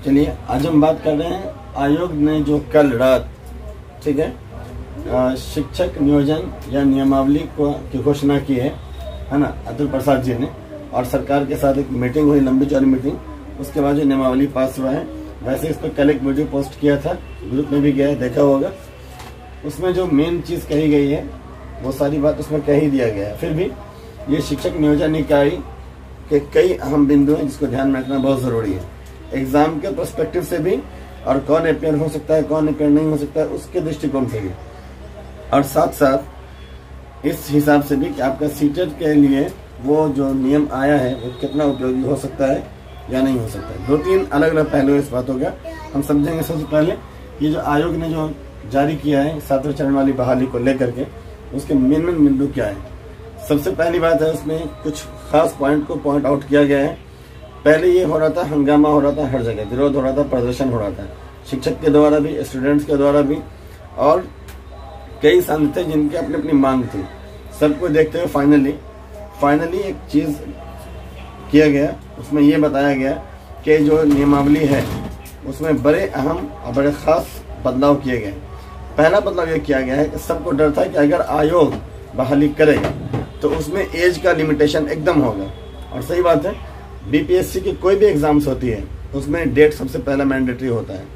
चलिए आज हम बात कर रहे हैं आयोग ने जो कल रात, ठीक है, शिक्षक नियोजन या नियमावली की घोषणा की है ना, अतुल प्रसाद जी ने, और सरकार के साथ एक मीटिंग हुई, लंबी चौड़ी मीटिंग। उसके बाद जो नियमावली पास हुआ है, वैसे इस पर कल एक वीडियो पोस्ट किया था, ग्रुप में भी गया है, देखा होगा। उसमें जो मेन चीज़ कही गई है वो सारी बात उसमें कह ही दिया गया है। फिर भी ये शिक्षक नियोजन इकाई के कई अहम बिंदु हैं जिसको ध्यान में रखना बहुत ज़रूरी है, एग्जाम के पर्सपेक्टिव से भी, और कौन अपेयर हो सकता है कौन अपेयर नहीं हो सकता है उसके दृष्टिकोण से भी, और साथ साथ इस हिसाब से भी कि आपका सीटेट के लिए वो जो नियम आया है वो कितना उपयोगी हो सकता है या नहीं हो सकता है। दो तीन अलग अलग पहलू इस बातों का हम समझेंगे। सबसे पहले ये जो आयोग ने जो जारी किया है 7वें चरण वाली बहाली को लेकर के, उसके मेन बिंदु क्या है। सबसे पहली बात है, उसमें कुछ खास पॉइंट को पॉइंट आउट किया गया है। पहले ये हो रहा था, हंगामा हो रहा था, हर जगह विरोध हो रहा था, प्रदर्शन हो रहा था, शिक्षक के द्वारा भी, स्टूडेंट्स के द्वारा भी, और कई संघ थे जिनकी अपनी अपनी मांग थी। सबको देखते हुए फाइनली एक चीज किया गया, उसमें ये बताया गया कि जो नियमावली है उसमें बड़े अहम और बड़े खास बदलाव किए गए। पहला बदलाव ये किया गया है कि सबको डर था कि अगर आयोग बहाली करेगा तो उसमें एज का लिमिटेशन एकदम होगा, और सही बात है। बीपीएससी की कोई भी एग्जाम्स होती है उसमें डेट सबसे पहला मैंडेटरी होता है।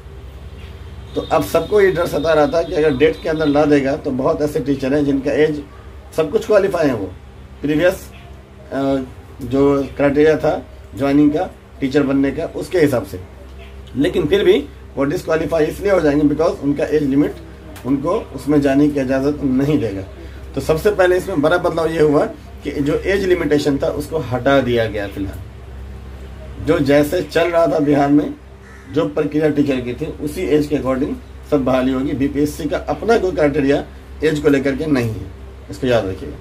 तो अब सबको ये डर सता रहा था कि अगर डेट के अंदर ला देगा तो बहुत ऐसे टीचर हैं जिनका एज सब कुछ क्वालिफाई है, वो प्रीवियस जो क्राइटेरिया था ज्वाइनिंग का, टीचर बनने का, उसके हिसाब से, लेकिन फिर भी वो डिसक्वालीफाई इसलिए हो जाएंगे बिकॉज उनका एज लिमिट उनको उसमें जाने की इजाज़त नहीं देगा। तो सबसे पहले इसमें बड़ा बदलाव ये हुआ कि जो एज लिमिटेशन था उसको हटा दिया गया। फिलहाल जो जैसे चल रहा था बिहार में, जो प्रक्रिया टीचर की थी उसी एज के अकॉर्डिंग सब बहाली होगी। बीपीएससी का अपना कोई क्राइटेरिया एज को लेकर के नहीं है, इसको याद रखिएगा।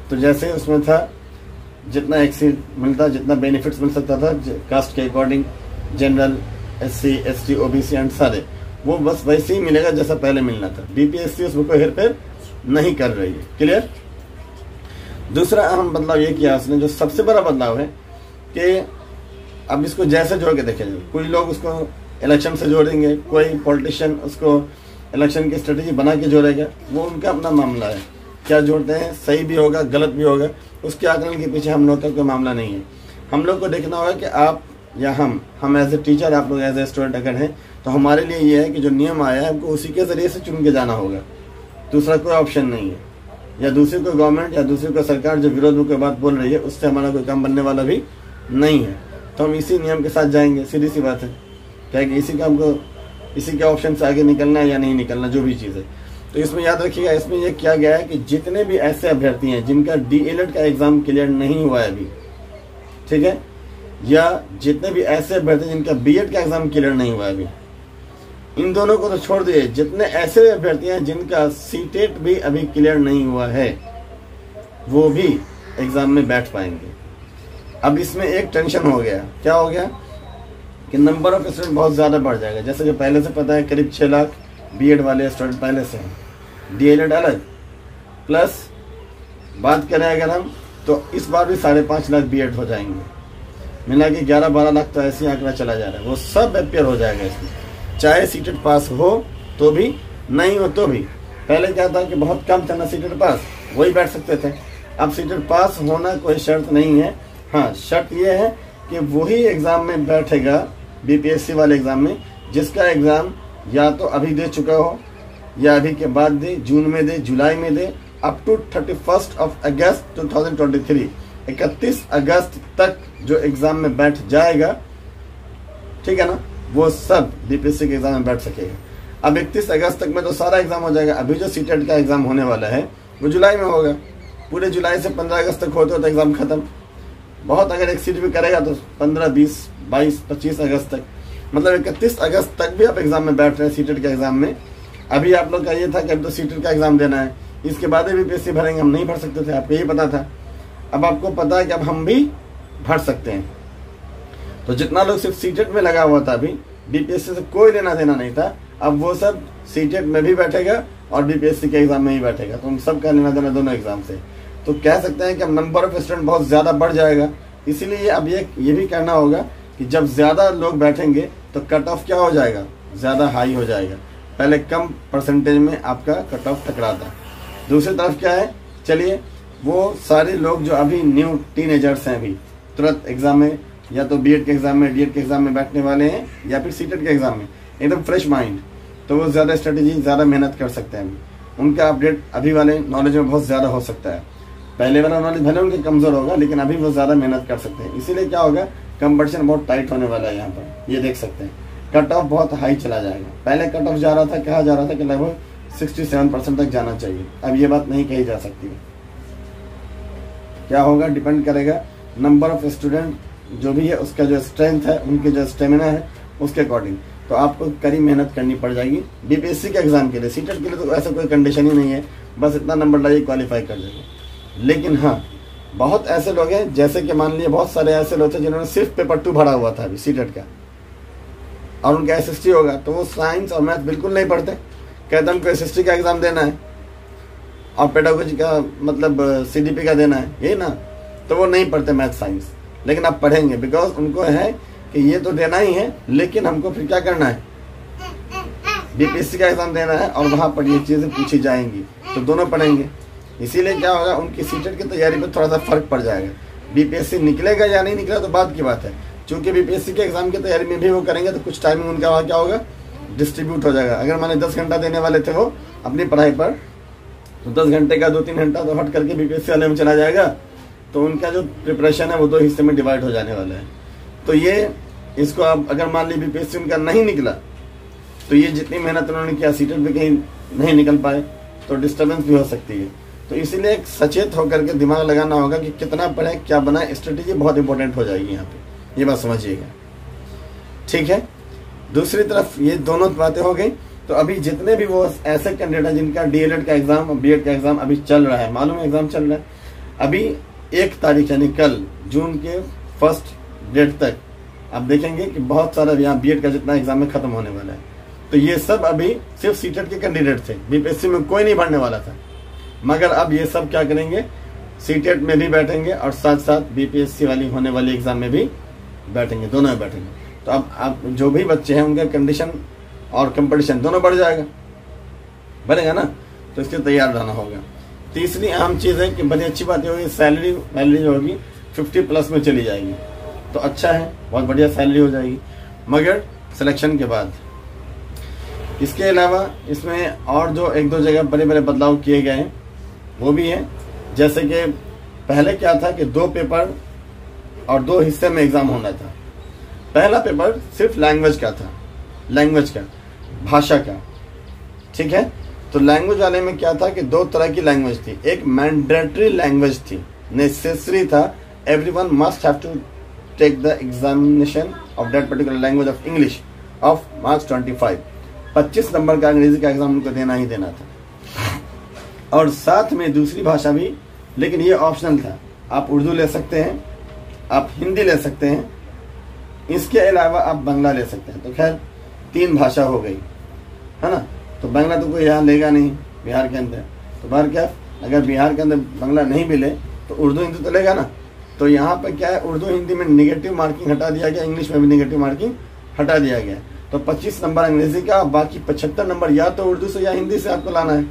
तो जैसे उसमें था जितना एक्सीड मिलता, जितना बेनिफिट्स मिल सकता था कास्ट के according, general, SC, ST, OBC and सारे, वो बस वैसे ही मिलेगा जैसा पहले मिलना था। बीपीएससी उसमें कोई हेरफेर नहीं कर रही है। क्लियर। दूसरा अहम बदलाव ये किया उसने, जो सबसे बड़ा बदलाव है कि अब इसको जैसे जोड़ के देखेंगे, कोई लोग उसको इलेक्शन से जोड़ेंगे, कोई पॉलिटिशियन उसको इलेक्शन की स्ट्रेटेजी बना के जोड़ेगा, वो उनका अपना मामला है। क्या जोड़ते हैं, सही भी होगा गलत भी होगा, उसके आकलन के पीछे हम लोग का कोई मामला नहीं है। हम लोग को देखना होगा कि आप या हम एज ए टीचर, आप लोग एज ए स्टूडेंट अगर हैं तो हमारे लिए ये है कि जो नियम आया है हमको उसी के जरिए से चुन के जाना होगा, दूसरा कोई ऑप्शन नहीं है। या दूसरी कोई गवर्नमेंट या दूसरी कोई सरकार जो विरोध की बात बोल रही है उससे हमारा कोई काम बनने वाला भी नहीं है। तो हम इसी नियम के साथ जाएंगे, सीधी सी बात है। क्या कि इसी काम को, इसी के ऑप्शन से आगे निकलना है या नहीं निकलना, जो भी चीज़ है। तो इसमें याद रखिएगा, इसमें यह किया गया है कि जितने भी ऐसे अभ्यर्थी हैं जिनका डीएलएड का एग्जाम क्लियर नहीं हुआ है अभी, ठीक है, या जितने भी ऐसे अभ्यर्थी जिनका बीएड का एग्जाम क्लियर नहीं हुआ है अभी, इन दोनों को तो छोड़ दिए, जितने ऐसे अभ्यर्थी हैं जिनका सीटेट भी अभी क्लियर नहीं हुआ है वो भी एग्जाम में बैठ पाएंगे। अब इसमें एक टेंशन हो गया, क्या हो गया कि नंबर ऑफ स्टूडेंट बहुत ज़्यादा बढ़ जाएगा। जैसे कि पहले से पता है करीब 6 लाख बीएड वाले स्टूडेंट पहले से हैं, डीएलएड अलग, प्लस बात करें अगर हम तो इस बार भी 5.5 लाख बीएड हो जाएंगे, मिला के 11-12 लाख तो ऐसे आंकड़ा चला जा रहा है। वो सब अपेयर हो जाएगा इसमें, चाहे सीटेट पास हो तो भी, नहीं हो तो भी। पहले क्या था कि बहुत कम था ना सीटेट पास, वही बैठ सकते थे। अब सीटेट पास होना कोई शर्त नहीं है। हाँ, शर्त यह है कि वही एग्ज़ाम में बैठेगा, बीपीएससी वाले एग्ज़ाम में, जिसका एग्ज़ाम या तो अभी दे चुका हो या अभी के बाद दे, जून में दे, जुलाई में दे, अप टू 31 अगस्त 2023, 31 अगस्त तक जो एग्ज़ाम में बैठ जाएगा, ठीक है ना, वो सब बीपीएससी के एग्ज़ाम में बैठ सकेगा। अब 31 अगस्त तक में तो सारा एग्ज़ाम हो जाएगा। अभी जो सीटेट का एग्ज़ाम होने वाला है वो जुलाई में होगा, पूरे जुलाई से 15 अगस्त तक होते तो एग्ज़ाम ख़त्म। बहुत अगर एक्सीड भी करेगा तो 15, 20, 22, 25 अगस्त तक, मतलब 31 अगस्त तक भी आप एग्ज़ाम में बैठ रहे हैं सीटेट के एग्ज़ाम में। अभी आप लोग का ये था कि अब तो सीटेट का एग्ज़ाम देना है, इसके बाद भी बीपीएससी भरेंगे, हम नहीं भर सकते थे, आपको यही पता था। अब आपको पता है कि अब हम भी भर सकते हैं। तो जितना लोग सिर्फ सीटेट में लगा हुआ था, अभी बीपीएससी से कोई लेना देना नहीं था, अब वो सब सीटेट में भी बैठेगा और बीपीएससी के एग्ज़ाम में ही बैठेगा। तो हम सब का लेना देना दोनों एग्ज़ाम से। तो कह सकते हैं कि अब नंबर ऑफ स्टूडेंट बहुत ज़्यादा बढ़ जाएगा। इसीलिए अब ये भी कहना होगा कि जब ज़्यादा लोग बैठेंगे तो कट ऑफ क्या हो जाएगा, ज़्यादा हाई हो जाएगा। पहले कम परसेंटेज में आपका कट ऑफ टकराता है। दूसरी तरफ क्या है, चलिए वो सारे लोग जो अभी न्यू टीनेजर्स हैं, अभी तुरंत एग्जाम में या तो बीएड के एग्जाम में, डीएड के एग्जाम में बैठने वाले हैं या फिर सीटेट के एग्जाम में, एकदम फ्रेश माइंड, तो वो ज़्यादा स्ट्रेटेजी, ज़्यादा मेहनत कर सकते हैं। उनका अपडेट अभी वाले नॉलेज में बहुत ज़्यादा हो सकता है। पहले वाला नॉलेज भले उनके कमज़ोर होगा, लेकिन अभी वो ज़्यादा मेहनत कर सकते हैं। इसीलिए क्या होगा, कंपटीशन बहुत टाइट होने वाला है। यहाँ पर ये देख सकते हैं कट ऑफ बहुत हाई चला जाएगा। पहले कट ऑफ जा रहा था, कहा जा रहा था कि लगभग 67% तक जाना चाहिए। अब ये बात नहीं कही जा सकती है। क्या होगा, डिपेंड करेगा नंबर ऑफ स्टूडेंट जो भी है, उसका जो स्ट्रेंथ है, उनके जो स्टेमिना है, उसके अकॉर्डिंग। तो आपको कड़ी मेहनत करनी पड़ जाएगी बीपीएससी के एग्जाम के लिए। सीटेट के लिए तो ऐसा कोई कंडीशन ही नहीं है, बस इतना नंबर लाइए क्वालिफाई कर जाएगा। लेकिन हाँ, बहुत ऐसे लोग हैं, जैसे कि मान लिए बहुत सारे ऐसे लोग थे जिन्होंने सिर्फ पेपर 2 भरा हुआ था अभी सीटेट का, और उनका एसएसटी होगा, तो वो साइंस और मैथ बिल्कुल नहीं पढ़ते। कहते हमको एसएसटी का एग्जाम देना है और पेडागोजी का मतलब सीडीपी का देना है, यही ना, तो वो नहीं पढ़ते मैथ साइंस। लेकिन आप पढ़ेंगे, बिकॉज उनको है कि ये तो देना ही है, लेकिन हमको फिर क्या करना है, बीपीएससी का एग्जाम देना है और वहाँ पर ये चीज़ें पूछी जाएंगी, तो दोनों पढ़ेंगे। इसीलिए क्या होगा, उनकी सीटेट की तैयारी पर थोड़ा सा फर्क पड़ जाएगा। बीपीएससी निकलेगा या नहीं निकलेगा तो बात की बात है, क्योंकि बीपीएससी के एग्जाम की तैयारी में भी वो करेंगे तो कुछ टाइमिंग उनका वहाँ क्या होगा, डिस्ट्रीब्यूट हो जाएगा। अगर माने 10 घंटा देने वाले थे वो अपनी पढ़ाई पर, तो 10 घंटे का 2-3 घंटा तो हट करके बीपीएससी वाले में चला जाएगा, तो उनका जो प्रिपरेशन है वो 2 हिस्से में डिवाइड हो जाने वाला है। तो ये इसको आप अगर मान ली बीपीएससी उनका नहीं निकला, तो ये जितनी मेहनत उन्होंने किया सीटेट भी कहीं नहीं निकल पाए, तो डिस्टर्बेंस भी हो सकती है। तो इसीलिए एक सचेत होकर के दिमाग लगाना होगा कि कितना पढ़े, क्या बनाए, स्ट्रेटेजी बहुत इंपॉर्टेंट हो जाएगी यहाँ पे, ये बात समझिएगा, ठीक है। दूसरी तरफ ये दोनों बातें हो गई। तो अभी जितने भी वो ऐसे कैंडिडेट हैं जिनका डीएलएड का एग्जाम और बीएड का एग्जाम अभी चल रहा है, मालूम है एग्जाम चल रहा है अभी 1 तारीख यानी कल जून के 1 डेट तक, आप देखेंगे कि बहुत सारा यहाँ बीएड का जितना एग्जाम में खत्म होने वाला है। तो ये सब अभी सिर्फ सीटेट के कैंडिडेट थे, बीपीएससी में कोई नहीं भरने वाला था, मगर अब ये सब क्या करेंगे, सीटेट में भी बैठेंगे और साथ साथ बीपीएससी वाली होने वाली एग्जाम में भी बैठेंगे, दोनों में बैठेंगे। तो अब आप जो भी बच्चे हैं उनका कंडीशन और कंपटीशन दोनों बढ़ जाएगा, बढ़ेगा ना, तो इसके तैयार रहना होगा। तीसरी अहम चीज़ है कि बड़ी अच्छी बात होगी, सैलरी वैलरी जो होगी 50+ में चली जाएगी, तो अच्छा है, बहुत बढ़िया सैलरी हो जाएगी, मगर सिलेक्शन के बाद। इसके अलावा इसमें और जो 1-2 जगह बड़े बड़े बदलाव किए गए हैं वो भी है। जैसे कि पहले क्या था कि 2 पेपर और 2 हिस्से में एग्जाम होना था। पहला पेपर सिर्फ लैंग्वेज का था, लैंग्वेज का, भाषा का, ठीक है। तो लैंग्वेज वाले में क्या था कि 2 तरह की लैंग्वेज थी। एक मैंडेटरी लैंग्वेज थी, नेसेसरी था, everyone must have to take the examination of that particular language of English of marks 25 नंबर का अंग्रेजी का एग्जाम उनको देना ही देना था। और साथ में दूसरी भाषा भी, लेकिन ये ऑप्शनल था, आप उर्दू ले सकते हैं, आप हिंदी ले सकते हैं, इसके अलावा आप बांग्ला ले सकते हैं। तो खैर 3 भाषा हो गई, है ना। तो बांग्ला तो कोई यहाँ लेगा नहीं बिहार के अंदर, तो बाहर क्या, अगर बिहार के अंदर बांग्ला नहीं मिले तो उर्दू हिंदी तो लेगा ना। तो यहाँ पर क्या है, उर्दू हिंदी में निगेटिव मार्किंग हटा दिया गया, इंग्लिश में भी निगेटिव मार्किंग हटा दिया गया। तो 25 नंबर अंग्रेजी का, बाकी 75 नंबर या तो उर्दू से या हिंदी से आपको लाना है।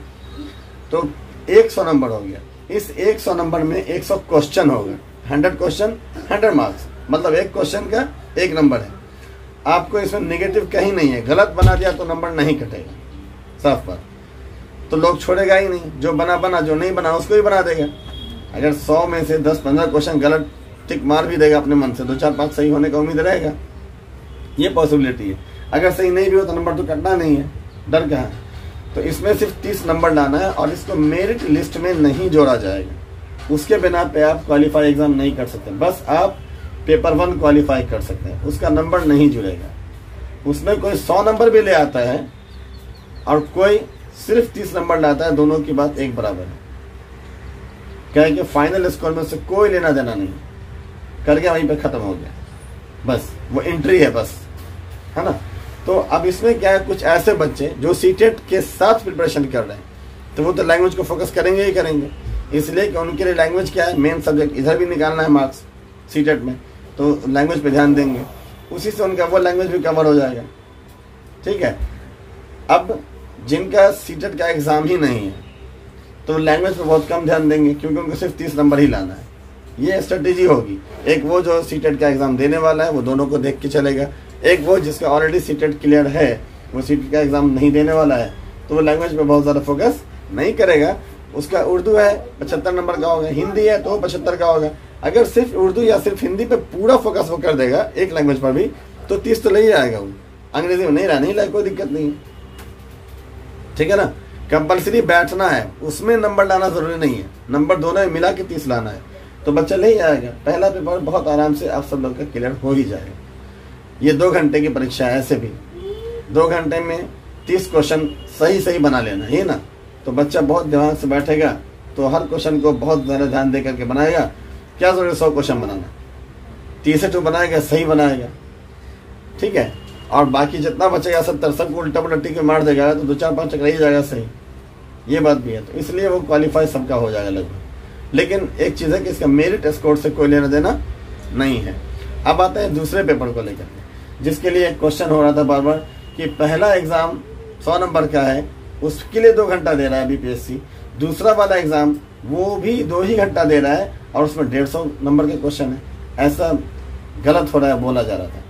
तो 100 नंबर हो गया। इस 100 नंबर में 100 क्वेश्चन होगा, 100 क्वेश्चन 100 मार्क्स, मतलब एक क्वेश्चन का 1 नंबर है। आपको इसमें नेगेटिव कहीं नहीं है, गलत बना दिया तो नंबर नहीं कटेगा, साफ बात। तो लोग छोड़ेगा ही नहीं, जो बना, जो नहीं बना उसको ही बना देगा। अगर 100 में से 10-15 क्वेश्चन गलत टिक मार भी देगा अपने मन से, 2-4-5 सही होने का उम्मीद रहेगा, ये पॉसिबिलिटी है। अगर सही नहीं भी हो तो नंबर तो कटना नहीं है, डर कहाँ है। तो इसमें सिर्फ 30 नंबर लाना है और इसको मेरिट लिस्ट में नहीं जोड़ा जाएगा। उसके बिना पे आप क्वालिफाई एग्जाम नहीं कर सकते, बस आप पेपर 1 क्वालिफाई कर सकते हैं, उसका नंबर नहीं जुड़ेगा। उसमें कोई 100 नंबर भी ले आता है और कोई सिर्फ 30 नंबर लाता है, दोनों की बात एक बराबर है। क्या है कि फाइनल स्कोर में से कोई लेना देना नहीं, करके वहीं पे खत्म हो गया, बस वो एंट्री है बस, है ना। तो अब इसमें क्या है, कुछ ऐसे बच्चे जो सीटेट के साथ प्रिपरेशन कर रहे हैं, तो वो तो लैंग्वेज को फोकस करेंगे ही करेंगे, इसलिए कि उनके लिए लैंग्वेज क्या है, मेन सब्जेक्ट, इधर भी निकालना है मार्क्स सीटेट में, तो लैंग्वेज पे ध्यान देंगे। उसी से उनका वो लैंग्वेज भी कवर हो जाएगा। ठीक है, अब जिनका सीटेट का एग्ज़ाम ही नहीं है तो लैंग्वेज पर बहुत कम ध्यान देंगे, क्योंकि उनको सिर्फ 30 नंबर ही लाना है। ये स्ट्रेटेजी होगी। एक वो जो सीटेट का एग्ज़ाम देने वाला है वो दोनों को देख के चलेगा, एक वो जिसका ऑलरेडी सीटेट क्लियर है वो सीटेट का एग्ज़ाम नहीं देने वाला है तो वो लैंग्वेज पे बहुत ज़्यादा फोकस नहीं करेगा। उसका उर्दू है 75 नंबर का होगा, हिंदी है तो 75 का होगा। अगर सिर्फ उर्दू या सिर्फ हिंदी पे पूरा फोकस वो कर देगा एक लैंग्वेज पर भी तो 30 तो ले ही आएगा वो। अंग्रेजी में नहीं रहा, नहीं लाए, कोई दिक्कत नहीं। ठीक है ना, कंपल्सरी बैठना है, उसमें नंबर लाना जरूरी नहीं है, नंबर दोनों में मिला के 30 लाना है तो बच्चा ले ही आएगा। पहला पेपर बहुत आराम से आप सब लोग का क्लियर हो ही जाएगा। ये 2 घंटे की परीक्षा है, ऐसे भी 2 घंटे में 30 क्वेश्चन सही बना लेना है ना, तो बच्चा बहुत ध्यान से बैठेगा तो हर क्वेश्चन को बहुत ज़्यादा ध्यान दे करके बनाएगा। क्या जरूरी 100 क्वेश्चन बनाना, 30 से बनाएगा, सही बनाएगा। ठीक है, और बाकी जितना बचेगा 70 सबको उल्टा पुल्टा टिक मार देगा तो 2-4-5 चक्कर ही जाएगा सही। ये बात भी है, तो इसलिए वो क्वालिफाई सबका हो जाएगा लगभग। लेकिन एक चीज़ है कि इसका मेरिट स्कोर से कोई लेना देना नहीं है। अब आता है दूसरे पेपर को लेकर, जिसके लिए क्वेश्चन हो रहा था बार बार कि पहला एग्ज़ाम 100 नंबर का है, उसके लिए 2 घंटा दे रहा है बीपीएससी। दूसरा वाला एग्ज़ाम वो भी 2 ही घंटा दे रहा है और उसमें 150 नंबर के क्वेश्चन है। ऐसा गलत हो रहा है, बोला जा रहा था।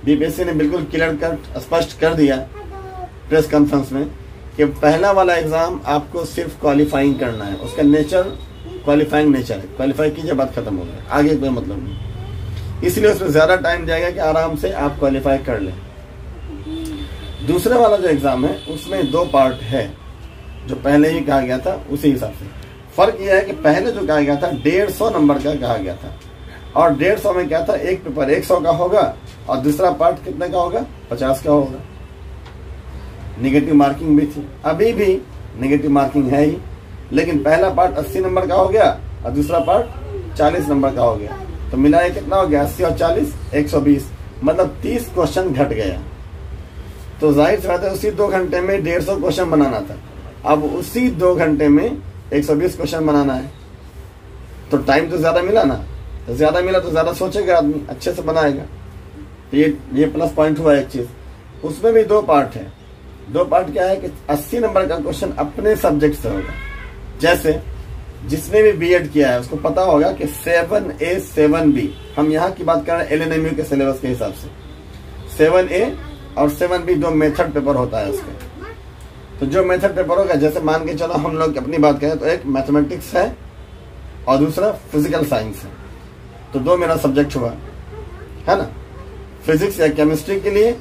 बीपीएससी ने बिल्कुल क्लियर कट स्पष्ट कर दिया प्रेस कॉन्फ्रेंस में कि पहला वाला एग्ज़ाम आपको सिर्फ क्वालिफाइंग करना है, उसका नेचर क्वालिफाइंग नेचर है, क्वालिफाई कीजिए, बात खत्म हो गया, आगे कोई मतलब नहीं। इसलिए उसमें ज़्यादा टाइम जाएगा कि आराम से आप क्वालिफाई कर लें। दूसरा वाला जो एग्ज़ाम है उसमें 2 पार्ट है, जो पहले ही कहा गया था उसी हिसाब से। फ़र्क यह है कि पहले जो कहा गया था 150 नंबर का कहा गया था, और 150 में क्या था, एक पेपर 100 का होगा और दूसरा पार्ट कितने का होगा, 50 का होगा। नेगेटिव मार्किंग भी थी, अभी भी नेगेटिव मार्किंग है ही, लेकिन पहला पार्ट 80 नंबर का हो गया और दूसरा पार्ट 40 नंबर का हो गया, तो मिला है कितना हो गया, 80 और 40 120, मतलब 30 क्वेश्चन घट गया। तो जाहिर सी बात है उसी 2 घंटे में 150 क्वेश्चन बनाना था, अब उसी 2 घंटे में 120 क्वेश्चन बनाना है, तो टाइम तो ज़्यादा मिला ना, तो ज़्यादा मिला तो ज़्यादा सोचेगा आदमी, अच्छे से बनाएगा। तो ये प्लस पॉइंट हुआ एक चीज़। उसमें भी 2 पार्ट है। 2 पार्ट क्या है कि 80 नंबर का क्वेश्चन अपने सब्जेक्ट से होगा। जैसे जिसने भी बीएड किया है उसको पता होगा कि 7A 7B, हम यहाँ की बात कर रहे हैं एलएनएमयू के सिलेबस के हिसाब से, 7A और 7B 2 मेथड पेपर होता है उसके। तो जो मेथड पेपर होगा, जैसे मान के चलो हम लोग अपनी बात करें तो एक मैथमेटिक्स है और दूसरा फिजिकल साइंस है, तो 2 मेरा सब्जेक्ट हुआ है ना। फिजिक्स या केमिस्ट्री के लिए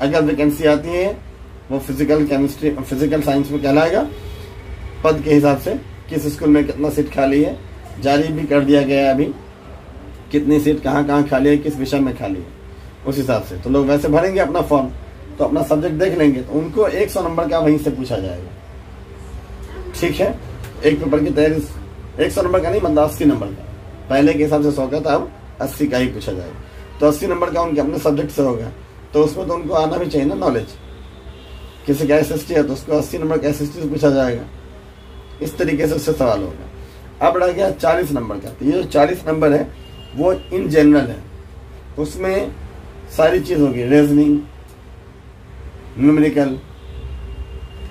अगर वैकेंसी आती है वो फिजिकल साइंस में कहलाएगा, पद के हिसाब से किस स्कूल में कितना सीट खाली है, जारी भी कर दिया गया है अभी, कितनी सीट कहाँ खाली है, किस विषय में खाली है, उस हिसाब से तो लोग वैसे भरेंगे अपना फॉर्म, तो अपना सब्जेक्ट देख लेंगे, तो उनको 100 नंबर का वहीं से पूछा जाएगा। ठीक है, एक पेपर की तैयारी 100 नंबर का नहीं, मतलब 80 नंबर का, पहले के हिसाब से 100 का था, अब 80 का ही पूछा जाएगा। तो 80 नंबर का उनके अपने सब्जेक्ट से होगा, तो उसमें तो उनको आना भी चाहिए ना नॉलेज। किसी का SST है तो उसको 80 नंबर का SST से पूछा जाएगा, इस तरीके से उससे सवाल होगा। अब रह गया 40 नंबर का, तो ये जो 40 नंबर है वो इन जनरल है, उसमें सारी चीज़ होगी, reasoning, numerical,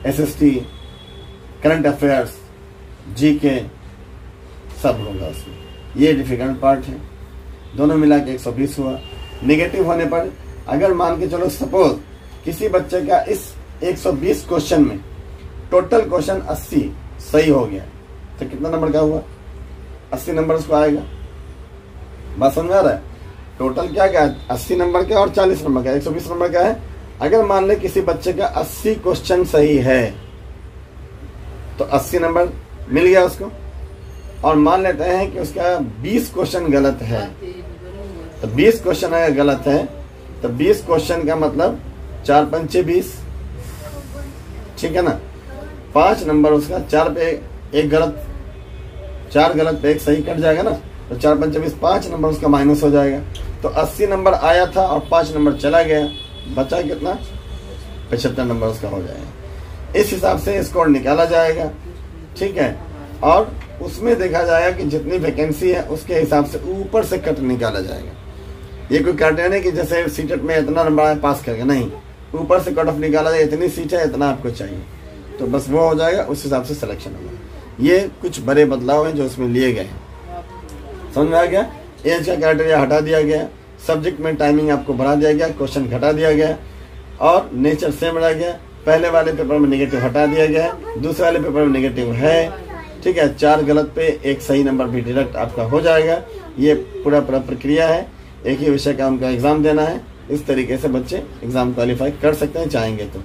SST, current affairs, GK, सब होगा उसमें। ये डिफिकल्ट पार्ट है। दोनों मिला के 120 हुआ। नेगेटिव होने पर अगर मान के चलो सपोज किसी बच्चे का इस 120 क्वेश्चन में टोटल क्वेश्चन 80 सही हो गया, तो कितना नंबर का हुआ, 80 नंबर उसको आएगा। बात समझ आ रहा है? टोटल क्या क्या 80 नंबर का और 40 नंबर का, 120 नंबर का है। अगर मान ले किसी बच्चे का 80 क्वेश्चन सही है तो 80 नंबर मिल गया उसको, और मान लेते हैं कि उसका 20 क्वेश्चन गलत है, तो 20 क्वेश्चन अगर गलत है तो 20 क्वेश्चन का मतलब 4 पंचे 20, ठीक है ना। 5 नंबर उसका, 4 पे एक गलत, 4 गलत पे एक सही कट जाएगा ना, तो 4 पंचे 20, 5 नंबर उसका माइनस हो जाएगा। तो 80 नंबर आया था और 5 नंबर चला गया, बचा कितना, 75 नंबर उसका हो जाएगा। इस हिसाब से स्कोर निकाला जाएगा, ठीक है। और उसमें देखा जाएगा कि जितनी वैकेंसी है उसके हिसाब से ऊपर से कट निकाला जाएगा। ये कोई क्राइटेरिया नहीं कि जैसे सीटेट में इतना नंबर आए पास करके, नहीं, ऊपर से कट ऑफ निकाला जाए, इतनी सीट है, इतना आपको चाहिए, तो बस वो हो जाएगा, उस हिसाब से सिलेक्शन होगा। ये कुछ बड़े बदलाव हैं जो उसमें लिए गए हैं। समझ में आ गया? एज का क्राइटेरिया हटा दिया गया, सब्जेक्ट में टाइमिंग आपको बढ़ा दिया गया, क्वेश्चन घटा दिया गया, और नेचर सेम रह गया। पहले वाले पेपर में नेगेटिव हटा दिया गया है, दूसरे वाले पेपर में नेगेटिव है, ठीक है। 4 गलत पे 1 सही नंबर भी डायरेक्ट आपका हो जाएगा। ये पूरा प्रक्रिया है, एक ही विषय का उनका एग्जाम देना है। इस तरीके से बच्चे एग्जाम क्वालिफाई कर सकते हैं चाहेंगे तो।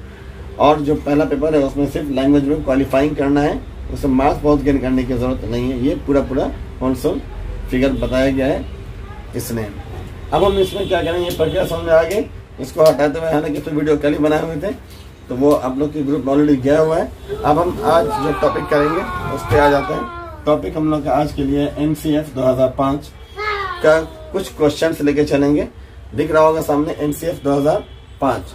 और जो पहला पेपर है उसमें सिर्फ लैंग्वेज में क्वालिफाइंग करना है, उसमें मार्क्स बहुत गेन करने की जरूरत नहीं है। ये पूरा होलसेल फिगर बताया गया है इसने। अब हम इसमें क्या करेंगे, ये प्रक्रिया समझ में आ गई। इसको हटाते हुए, हालांकि तो वीडियो कल ही बनाए हुए थे, तो वो आप लोग के ग्रुप में ऑलरेडी गया हुआ है। अब हम आज जो टॉपिक करेंगे उस पर आ जाते हैं। टॉपिक हम लोग का आज के लिए NCF 2005 का कुछ क्वेश्चंस लेके चलेंगे। दिख रहा होगा सामने NCF 2005।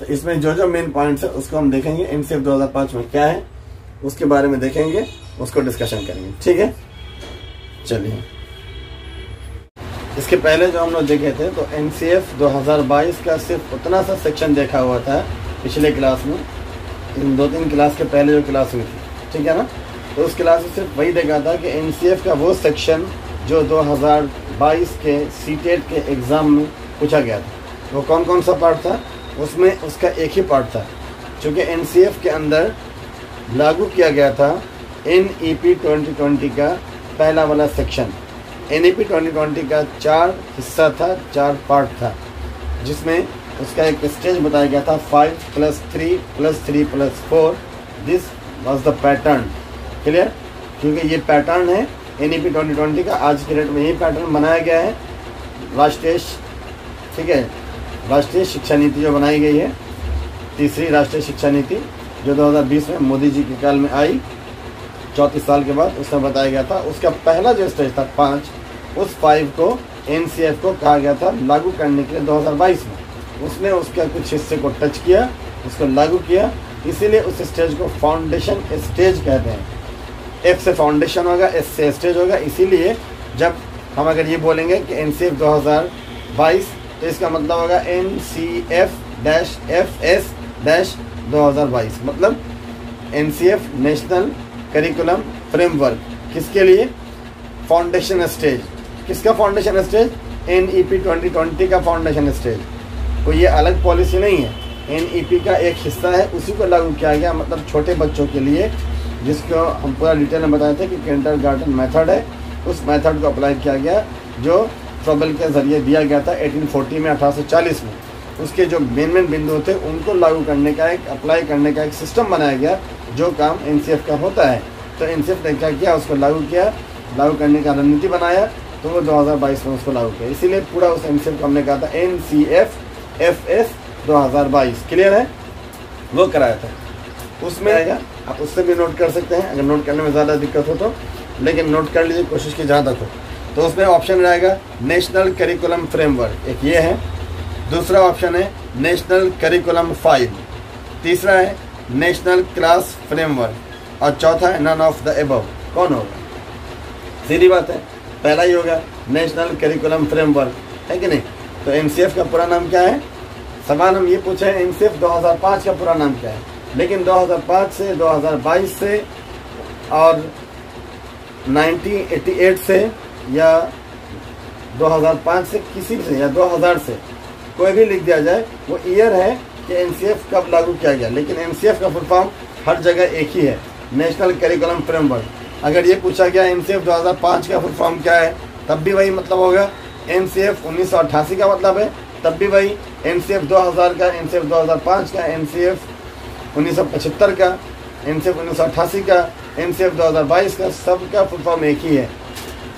तो इसमें जो जो मेन पॉइंट्स है उसको हम देखेंगे। NCF 2005 में क्या है उसके बारे में देखेंगे, उसको डिस्कशन करेंगे, ठीक है। चलिए, इसके पहले जो हम लोग देखे थे तो NCF 2022 का सिर्फ उतना सा सेक्शन देखा हुआ था पिछले क्लास में, इन 2-3 क्लास के पहले जो क्लास हुई थी, ठीक है ना। तो उस क्लास में सिर्फ वही देखा था कि NCF का वो सेक्शन जो 2022 के सीटेट के एग्ज़ाम में पूछा गया था, वो कौन कौन सा पार्ट था। उसमें उसका एक ही पार्ट था, चूँकि NCF के अंदर लागू किया गया था NEP 2020 का पहला वाला सेक्शन। NEP 2020 का 4 हिस्सा था, 4 पार्ट था, जिसमें उसका एक स्टेज बताया गया था 5+3+3+4। This was the pattern. Clear? क्योंकि ये पैटर्न है NEP 2020 का, आज के डेट में यही पैटर्न बनाया गया है। राष्ट्रीय, ठीक है, राष्ट्रीय शिक्षा नीति जो बनाई गई है, तीसरी राष्ट्रीय शिक्षा नीति जो 2020 में मोदी जी के काल में आई, 34 साल के बाद, उसमें बताया गया था। उसका पहला जो स्टेज था 5, उस 5 को NCF को कहा गया था लागू करने के लिए 2022 में। उसने उसके कुछ हिस्से को टच किया, उसको लागू किया, इसीलिए उस स्टेज को फाउंडेशन स्टेज कहते हैं। F से फाउंडेशन होगा, S से स्टेज होगा। इसीलिए जब हम अगर ये बोलेंगे कि NCF 2022 तो इसका मतलब होगा NCF-FS-2022, मतलब NCF नेशनल करिकुलम फ्रेमवर्क। किसके लिए? Foundation stage. किसका फाउंडेशन स्टेज? NEP 2020 का फाउंडेशन स्टेज। कोई ये अलग पॉलिसी नहीं है, NEP का एक हिस्सा है, उसी को लागू किया गया। मतलब छोटे बच्चों के लिए, जिसको हम पूरा डिटेल में बताए थे कि किंडरगार्टन मेथड है, उस मेथड को अप्लाई किया गया जो ट्रबल के जरिए दिया गया था 1840 में, 1840 में। उसके जो मेन बिंदु थे उनको लागू करने का, एक अप्लाई करने का एक सिस्टम बनाया गया, जो काम NCF का होता है। तो NCF ने क्या किया, उसको लागू किया, लागू करने का रणनीति बनाया, तो वो 2022 में उसको लागू किया। इसीलिए पूरा उस NCF को हमने कहा था NCF-FS 2022। क्लियर है? वो कराया था। उसमें आएगा, आप उससे भी नोट कर सकते हैं अगर नोट करने में ज़्यादा दिक्कत हो तो, लेकिन नोट कर लीजिए, कोशिश की जहाँ तक हो। तो उसमें ऑप्शन रहेगा नेशनल करिकुलम फ्रेमवर्क, एक ये है। दूसरा ऑप्शन है नेशनल करिकुलम फाइल। तीसरा है नेशनल क्लास फ्रेमवर्क, और चौथा है नन ऑफ द एबव। कौन होगा? सीधी बात है, पहला ही होगा नेशनल करिकुलम फ्रेमवर्क, है कि नहीं। तो NCF का पूरा नाम क्या है? सवाल हम ये पूछे हैं NCF 2005 का पूरा नाम क्या है, लेकिन 2005 से 2022 से और 1988 से या 2005 से किसी से या 2000 से कोई भी लिख दिया जाए, वो ईयर है कि NCF कब लागू किया गया। लेकिन NCF का फुल फॉर्म हर जगह एक ही है, नेशनल करिकुलम फ्रेमवर्क। अगर ये पूछा गया NCF 2005 का फुल फॉर्म क्या है, तब भी वही मतलब होगा। NCF 1988 का मतलब है, तब भी वही। NCF 2000 का, NCF 2005 का, NCF 1975 का, NCF 1988 का, NCF 2022 का, सबका फुल फॉर्म एक ही है।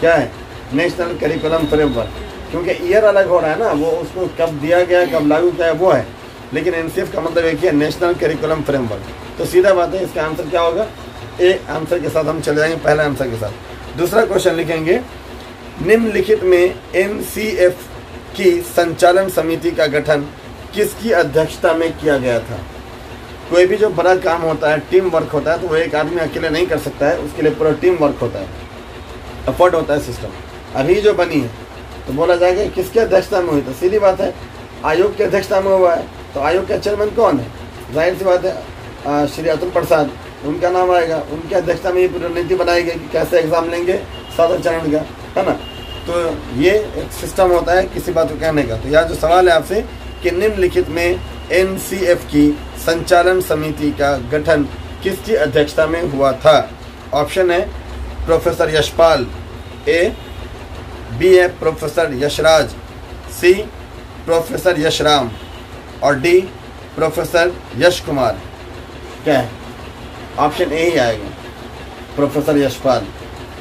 क्या है? National curriculum framework. क्योंकि ईयर अलग हो रहा है ना, वो उसको कब दिया गया, कब लागू किया है, वो है। लेकिन NCF का मतलब एक ही है, नेशनल करिकुलम फ्रेमवर्क। तो सीधा बात है, इसका आंसर क्या होगा? ए आंसर के साथ हम चले जाएंगे, पहले आंसर के साथ। दूसरा क्वेश्चन लिखेंगे, निम्नलिखित में NCF की संचालन समिति का गठन किसकी अध्यक्षता में किया गया था? कोई भी जो बड़ा काम होता है, टीम वर्क होता है, तो वो एक आदमी अकेले नहीं कर सकता है, उसके लिए पूरा टीम वर्क होता है, एफर्ट होता है, सिस्टम। अभी जो बनी है तो बोला जाएगा किसकी अध्यक्षता में हुई, तो सीधी बात है आयोग की अध्यक्षता में हुआ है। तो आयोग के चेयरमैन कौन है, जाहिर सी बात है श्री अतुल प्रसाद, उनका नाम आएगा। उनकी अध्यक्षता में ये पूरी रणनीति बनाई गई कि कैसे एग्जाम लेंगे 7 चरण का, है ना। तो ये एक सिस्टम होता है किसी बात को कहने का। तो यहाँ जो सवाल है आपसे कि निम्नलिखित में NCF की संचालन समिति का गठन किसकी अध्यक्षता में हुआ था। ऑप्शन है प्रोफेसर यशपाल, A, B है प्रोफेसर यशराज, C प्रोफेसर यशराम और D प्रोफेसर यश कुमार। क्या है, ऑप्शन ए ही आएगा, प्रोफेसर यशपाल।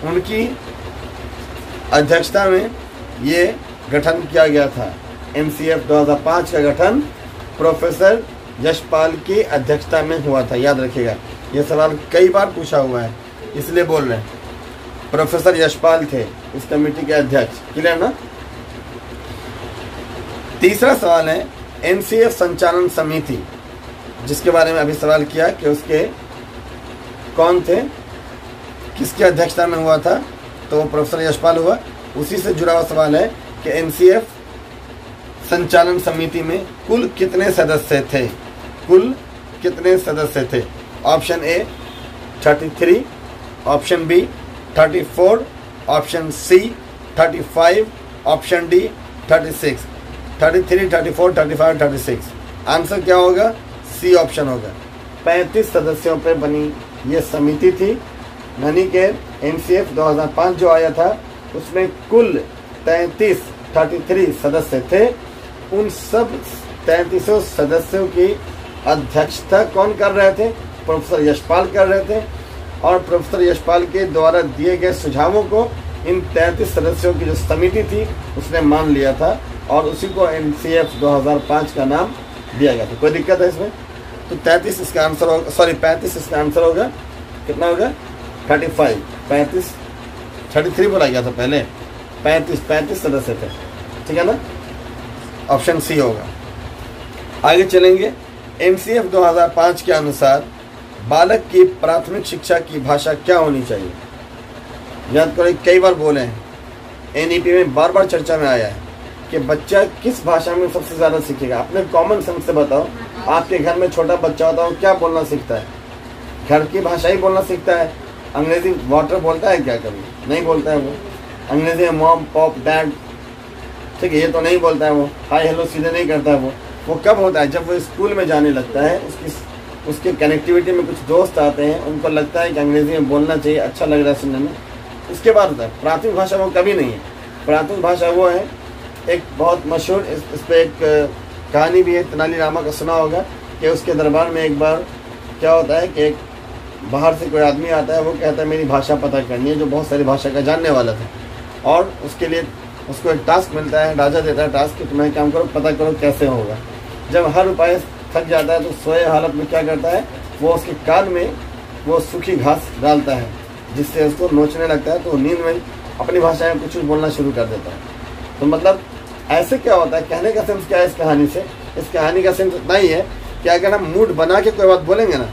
उनकी अध्यक्षता में ये गठन किया गया था। NCF 2005 का गठन प्रोफेसर यशपाल की अध्यक्षता में हुआ था। याद रखिएगा, ये सवाल कई बार पूछा हुआ है, इसलिए बोल रहे हैं। प्रोफेसर यशपाल थे इस कमेटी के अध्यक्ष। क्लियर ना। तीसरा सवाल है NCF संचालन समिति, जिसके बारे में अभी सवाल किया कि उसके कौन थे, किसकी अध्यक्षता में हुआ था, तो वो प्रोफेसर यशपाल हुआ। उसी से जुड़ा हुआ सवाल है कि NCF संचालन समिति में कुल कितने सदस्य थे, कुल कितने सदस्य थे। Option A 33, option B 34, option C 35, option D 36। 33, 34, 35, 36। Answer क्या होगा, सी ऑप्शन होगा। 35 सदस्यों पर बनी ये समिति थी, यानी कि NCF 2005 जो आया था उसमें कुल 33 सदस्य थे। उन सब 33 सदस्यों की अध्यक्षता कौन कर रहे थे, प्रोफेसर यशपाल कर रहे थे। और प्रोफेसर यशपाल के द्वारा दिए गए सुझावों को इन 33 सदस्यों की जो समिति थी उसने मान लिया था और उसी को NCF 2005 का नाम दिया गया था। कोई दिक्कत है इसमें। तो 33 इसका आंसर होगा, सॉरी 35 इसका आंसर होगा। कितना होगा, 35। 35 33 बोला गया था पहले, 35 सदस्य थे, ठीक है ना। ऑप्शन सी होगा। आगे चलेंगे। NCF 2005 के अनुसार बालक की प्राथमिक शिक्षा की भाषा क्या होनी चाहिए। याद करो, कई बार बोले हैं, NEP में बार बार चर्चा में आया है कि बच्चा किस भाषा में सबसे ज़्यादा सीखेगा। अपने कॉमन सेंस से बताओ, आपके घर में छोटा बच्चा होता है वो क्या बोलना सीखता है, घर की भाषा ही बोलना सीखता है। अंग्रेजी वाटर बोलता है क्या, कभी नहीं बोलता है वो। अंग्रेजी में मॉम, पॉप, डैड, ठीक है, ये तो नहीं बोलता है वो। हाय हेलो सीधे नहीं करता है वो कब होता है, जब वो स्कूल में जाने लगता है, उसके कनेक्टिविटी में कुछ दोस्त आते हैं, उनको लगता है कि अंग्रेजी में बोलना चाहिए, अच्छा लग रहा है सुनने में, उसके बाद होता है। प्राथमिक भाषा वो कभी नहीं है। प्राथमिक भाषा वो है, एक बहुत मशहूर इस पर एक कहानी भी है, तेनाली रामा का सुना होगा कि उसके दरबार में एक बार क्या होता है कि एक बाहर से कोई आदमी आता है, वो कहता है मेरी भाषा पता करनी है, जो बहुत सारी भाषा का जानने वाला था। और उसके लिए उसको एक टास्क मिलता है, राजा देता है टास्क कि तुम्हें काम करो, पता करो कैसे होगा। जब हर उपाय थक जाता है तो सोए हालत में क्या करता है, वो उसके कान में वो सूखी घास डालता है, जिससे उसको नोचने लगता है। तो नींद में अपनी भाषा में कुछ बोलना शुरू कर देता है। तो मतलब ऐसे क्या होता है, कहने का सेंस क्या है इस कहानी से, इस कहानी का सेंस इतना ही है कि अगर हम मूड बना के कोई बात बोलेंगे ना,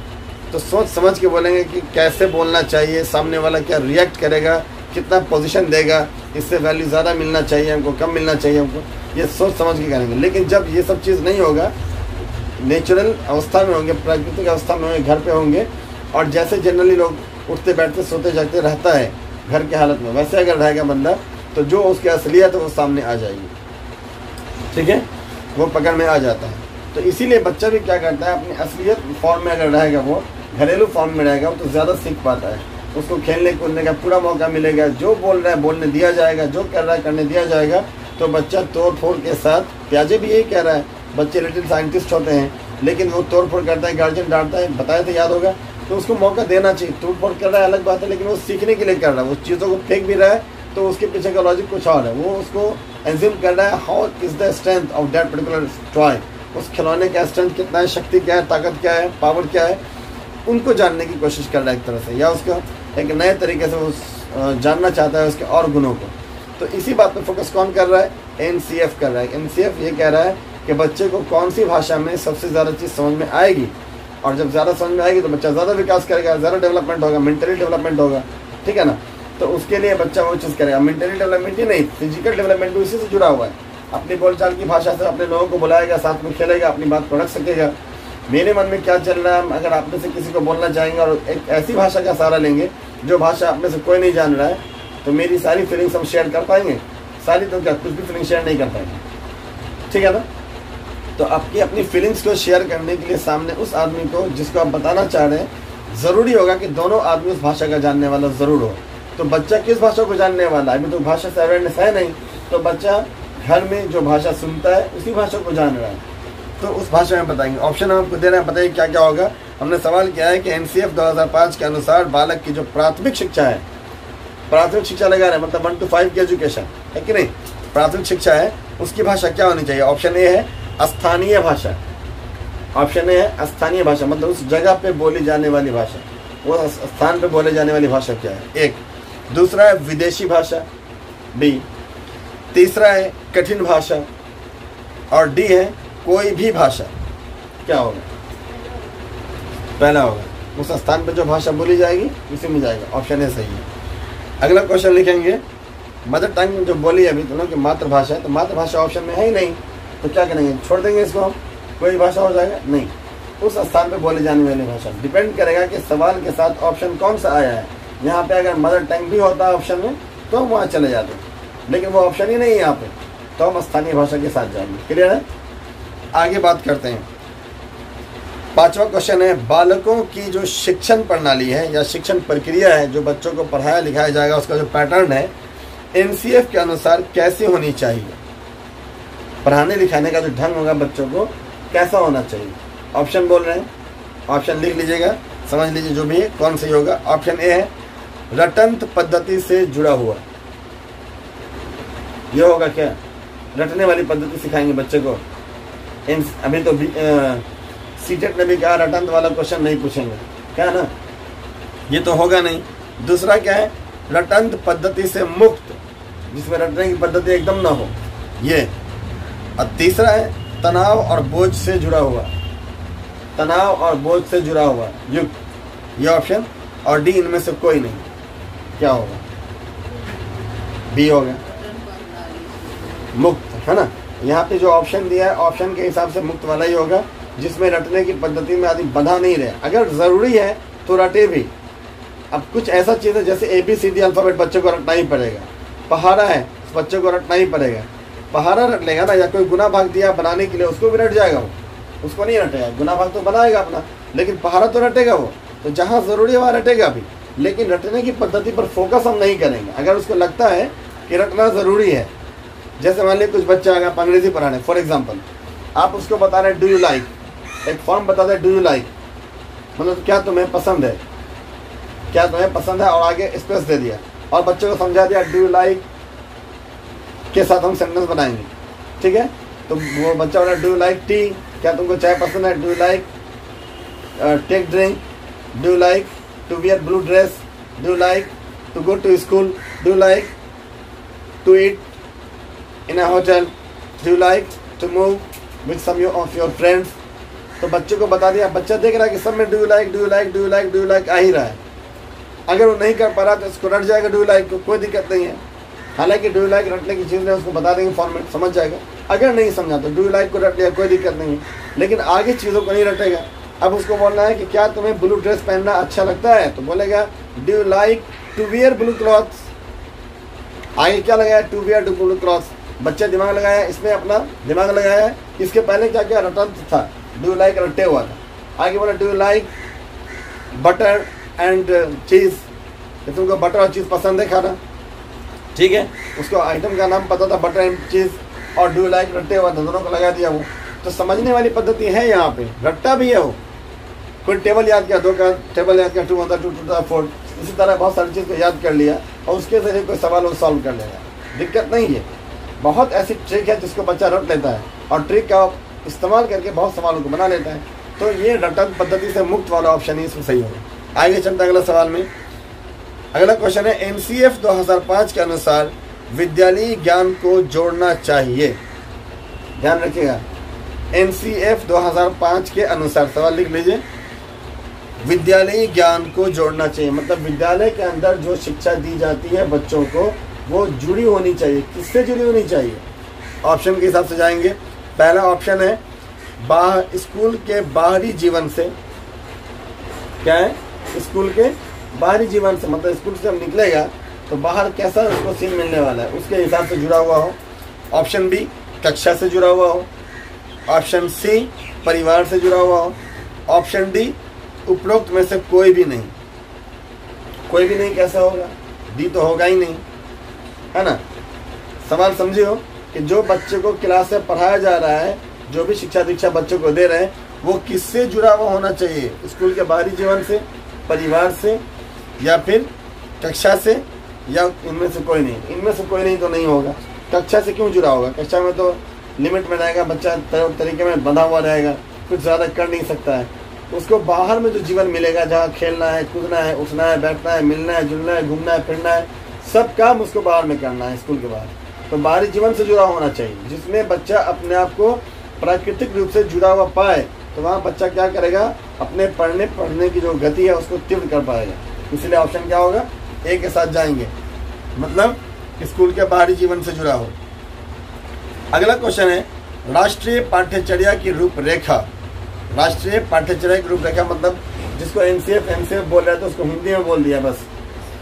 तो सोच समझ के बोलेंगे कि कैसे बोलना चाहिए, सामने वाला क्या रिएक्ट करेगा, कितना पोजीशन देगा, इससे वैल्यू ज़्यादा मिलना चाहिए हमको, कम मिलना चाहिए हमको, ये सोच समझ के करेंगे। लेकिन जब ये सब चीज़ नहीं होगा, नेचुरल अवस्था में होंगे, प्राकृतिक अवस्था में होंगे, घर पे होंगे, और जैसे जनरली लोग उठते बैठते सोते जागते रहता है घर के हालत में, वैसे अगर रहेगा बंदा, तो जो उसकी असलियत है वो सामने आ जाएगी, ठीक है, वो पकड़ में आ जाता है। तो इसीलिए बच्चा भी क्या करता है, अपनी असलियत फॉर्म में अगर रहेगा, वो घरेलू फॉर्म में रहेगा, तो ज़्यादा सीख पाता है। उसको खेलने कूदने का पूरा मौका मिलेगा, जो बोल रहा है बोलने दिया जाएगा, जो कर रहा है करने दिया जाएगा। तो बच्चा तोड़ फोड़ के साथ, प्याजे भी यही कह रहा है, बच्चे लिटिल साइंटिस्ट होते हैं, लेकिन वो तोड़ फोड़ करता है, गार्जियन डांटता है, बताया तो याद होगा, तो उसको मौका देना चाहिए। तोड़ फोड़ कर रहा है अलग बात है, लेकिन वो सीखने के लिए कर रहा है, उस चीज़ों को फेंक भी रहा है, तो उसके पीछे का लॉजिक कुछ और है। वो उसको एज्यूम कर रहा है, how is the strength of that particular toy, उस खिलौने का स्ट्रेंथ कितना है, शक्ति क्या है, ताकत क्या है, पावर क्या है, उनको जानने की कोशिश कर रहा है एक तरह से, या उसको एक नए तरीके से वो जानना चाहता है उसके और गुणों को। तो इसी बात पे फोकस कौन कर रहा है, NCF कर रहा है। NCF ये कह रहा है कि बच्चे को कौन सी भाषा में सबसे ज़्यादा चीज़ समझ में आएगी, और जब ज़्यादा समझ में आएगी तो बच्चा ज़्यादा विकास करेगा, ज़्यादा डेवलपमेंट होगा, मेंटली डेवलपमेंट होगा, ठीक है ना। तो उसके लिए बच्चा वो चीज़ करेगा। मेंटली डेवलपमेंट ही नहीं, फिजिकल डेवलपमेंट भी उसी से जुड़ा हुआ है। अपनी बोलचाल की भाषा से अपने लोगों को बुलाएगा, साथ में खेलेगा, अपनी बात को रख सकेगा। मेरे मन में क्या चल रहा है, अगर आप में से किसी को बोलना चाहेंगे और एक ऐसी भाषा का सहारा लेंगे जो भाषा आप में से कोई नहीं जान रहा है, तो मेरी सारी फीलिंग्स हम शेयर कर पाएंगे? सारी तो क्या, कुछ भी फीलिंग शेयर नहीं कर पाएंगे, ठीक है ना। तो आपकी अपनी फीलिंग्स को शेयर करने के लिए सामने उस आदमी को जिसको आप बताना चाह रहे हैं, ज़रूरी होगा कि दोनों आदमी उस भाषा का जानने वाला ज़रूर हो। तो बच्चा किस भाषा को जानने वाला है? अभी तो भाषा से अवेयरनेस है नहीं, तो बच्चा घर में जो भाषा सुनता है उसी भाषा को जान रहा है, तो उस भाषा में बताएंगे। ऑप्शन हम आपको दे रहे हैं, बताइए क्या क्या होगा। हमने सवाल किया है कि NCF 2005 के अनुसार बालक की जो प्राथमिक शिक्षा है, प्राथमिक शिक्षा लगा रहे हैं मतलब 1 to 5 की एजुकेशन है कि नहीं, प्राथमिक शिक्षा है, उसकी भाषा क्या होनी चाहिए? ऑप्शन ए है स्थानीय भाषा। ऑप्शन ए है स्थानीय भाषा, मतलब उस जगह पे बोली जाने वाली भाषा, वो स्थान पे बोले जाने वाली भाषा क्या है? एक। दूसरा है विदेशी भाषा, बी। तीसरा है कठिन भाषा, और डी है कोई भी भाषा। क्या होगा? पहला होगा उस स्थान पे जो भाषा बोली जाएगी उसी में जाएगा, ऑप्शन ए सही है। अगला क्वेश्चन लिखेंगे, मदर टंग जो बोली अभी दोनों की मातृभाषा है, तो मातृभाषा ऑप्शन में है ही नहीं, तो क्या करेंगे? छोड़ देंगे इसको हम, कोई भाषा हो जाएगा? नहीं, उस स्थान पे बोले जाने वाली भाषा। डिपेंड करेगा कि सवाल के साथ ऑप्शन कौन सा आया है। यहाँ पे अगर मदर टंग भी होता है ऑप्शन में तो हम वहाँ चले जाते, लेकिन वो ऑप्शन ही नहीं है यहाँ पे, तो हम स्थानीय भाषा के साथ जाएंगे। क्लियर है? आगे बात करते हैं। 5वां क्वेश्चन है, बालकों की जो शिक्षण प्रणाली है या शिक्षण प्रक्रिया है, जो बच्चों को पढ़ाया लिखाया जाएगा, उसका जो पैटर्न है NCF के अनुसार कैसी होनी चाहिए? पढ़ाने लिखाने का जो ढंग होगा बच्चों को कैसा होना चाहिए? ऑप्शन बोल रहे हैं, ऑप्शन लिख लीजिएगा, समझ लीजिए जो भी है कौन सही होगा। ऑप्शन ए है रटंत पद्धति से जुड़ा हुआ। ये होगा क्या? रटने वाली पद्धति सिखाएंगे बच्चे को। अभी तो सीटेट ने भी कहा रटंत वाला क्वेश्चन नहीं पूछेंगे, क्या है ना, ये तो होगा नहीं। दूसरा क्या है? रटंत पद्धति से मुक्त, जिसमें रटने की पद्धति एकदम ना हो, ये। और तीसरा है तनाव और बोझ से जुड़ा हुआ, तनाव और बोझ से जुड़ा हुआ युक्त, ये ऑप्शन। और डी इनमें से कोई नहीं। क्या होगा? बी होगा, मुक्त, है ना। यहाँ पे जो ऑप्शन दिया है, ऑप्शन के हिसाब से मुक्त वाला ही होगा, जिसमें रटने की पद्धति में आदमी बंधा नहीं रहे। अगर ज़रूरी है तो रटे भी। अब कुछ ऐसा चीज़ है जैसे ABCD अल्फ़ाबेट बच्चे को रटना ही पड़ेगा, पहाड़ा है बच्चे को रटना ही पड़ेगा, पहाड़ा रट लेगा ना, या कोई गुना भाग दिया बनाने के लिए उसको भी रट जाएगा वो, उसको नहीं रटेगा। गुना भाग तो बनाएगा अपना, लेकिन पहाड़ा तो रटेगा वो। तो जहाँ ज़रूरी है वहाँ रटेगा भी, लेकिन रटने की पद्धति पर फोकस हम नहीं करेंगे। अगर उसको लगता है कि रटना ज़रूरी है, जैसे मान लीजिए कुछ बच्चा अगर आप अंग्रेजी पढ़ाने, फॉर एग्जाम्पल आप उसको बता रहे डू यू लाइक, एक फॉर्म बता दें डू यू लाइक, मतलब क्या तुम्हें पसंद है, क्या तुम्हें पसंद है, और आगे स्पेस दे दिया और बच्चे को समझा दिया डू यू लाइक के साथ हम सेंटेंस बनाएंगे, ठीक है। तो वो बच्चा बोला डू यू लाइक टी, क्या तुमको चाय पसंद है, do you like take drink, do you like to wear blue dress, do you like to go to school, do you like to eat in a hotel, do you like to move with some of your friends. तो बच्चे को बता दिया, बच्चा देख रहा है कि सब में do you like do you like do you like do you like आ ही रहा है। अगर वो नहीं कर पा रहा तो इसको रट जाएगा डू यू लाइक को, कोई दिक्कत नहीं है। हालांकि डू यू लाइक रटने की चीज़ है, उसको बता देंगे फॉर्मेट, समझ जाएगा। अगर नहीं समझा तो डू यू लाइक को रट लिया, कोई दिक्कत नहीं है, लेकिन आगे चीज़ों को नहीं रटेगा। अब उसको बोलना है कि क्या तुम्हें ब्लू ड्रेस पहनना अच्छा लगता है, तो बोलेगा do you like to wear blue clothes. आगे क्या लगाया, to wear to blue clothes. बच्चे दिमाग लगाया, इसमें अपना दिमाग लगाया। इसके पहले क्या क्या रटंत था, डू यू लाइक रटे हुआ था। आगे बोला do you like butter and cheese, तुमको बटर और चीज़ पसंद है खाना, ठीक है। उसको आइटम का नाम पता था बटर एंड चीज़, और डू यू लाइक रटे हुआ था, दोनों को लगा दिया वो। तो समझने वाली पद्धति है यहाँ पे, रट्टा भी है वो। कोई टेबल याद किया, 2 का टेबल याद किया, 2 1 2 2 4, इसी तरह बहुत सारी चीज़ को याद कर लिया और उसके जरिए कोई सवाल वो सॉल्व कर लेगा, दिक्कत नहीं है। बहुत ऐसी ट्रिक है जिसको बच्चा रट लेता है और ट्रिक का इस्तेमाल करके बहुत सवालों को बना लेता है। तो ये रटन पद्धति से मुक्त वाला ऑप्शन ही इसमें सही होगा। आगे चलते अगला सवाल में। अगला क्वेश्चन है, NCF 2005 के अनुसार विद्यालयी ज्ञान को जोड़ना चाहिए। ध्यान रखिएगा, NCF 2005 के अनुसार, सवाल लिख लीजिए, विद्यालयी ज्ञान को जोड़ना चाहिए, मतलब विद्यालय के अंदर जो शिक्षा दी जाती है बच्चों को वो जुड़ी होनी चाहिए। किससे जुड़ी होनी चाहिए? ऑप्शन के हिसाब से जाएंगे। पहला ऑप्शन है स्कूल के बाहरी जीवन से। क्या है? स्कूल के बाहरी जीवन से, मतलब स्कूल से जब निकलेगा तो बाहर कैसा उसको सीन मिलने वाला है उसके हिसाब से जुड़ा हुआ हो। ऑप्शन बी कक्षा से जुड़ा हुआ हो। ऑप्शन सी परिवार से जुड़ा हुआ हो। ऑप्शन डी उपरोक्त में से कोई भी नहीं। कोई भी नहीं कैसा होगा? डी तो होगा ही नहीं, है ना। सवाल समझियो कि जो बच्चे को क्लास में पढ़ाया जा रहा है, जो भी शिक्षा दीक्षा बच्चों को दे रहे हैं, वो किससे जुड़ा हुआ होना चाहिए? स्कूल के बाहरी जीवन से, परिवार से, या फिर कक्षा से, या इनमें से कोई नहीं। इनमें से कोई नहीं तो नहीं होगा। कक्षा से क्यों जुड़ा होगा? कक्षा में तो लिमिट में रहेगा, बच्चा तरीके में बंधा हुआ रहेगा, कुछ ज़्यादा कर नहीं सकता है। उसको बाहर में जो जीवन मिलेगा, जहाँ खेलना है, कूदना है, उठना है, बैठना है, मिलना है, जुलना है, घूमना है, फिरना है, सब काम उसको बाहर में करना है स्कूल के बाहर। तो बाहरी जीवन से जुड़ा होना चाहिए, जिसमें बच्चा अपने आप को प्राकृतिक रूप से जुड़ा हुआ पाए। तो वहाँ बच्चा क्या करेगा? अपने पढ़ने की जो गति है उसको तीव्र कर पाएगा। इसलिए ऑप्शन क्या होगा? ए के साथ जाएंगे, मतलब स्कूल के बाहरी जीवन से जुड़ा हो। अगला क्वेश्चन है राष्ट्रीय पाठ्यचर्या की रूपरेखा। राष्ट्रीय पाठ्यचर्या की रूपरेखा मतलब जिसको एनसीएफ बोल रहे थे उसको हिंदी में बोल दिया, बस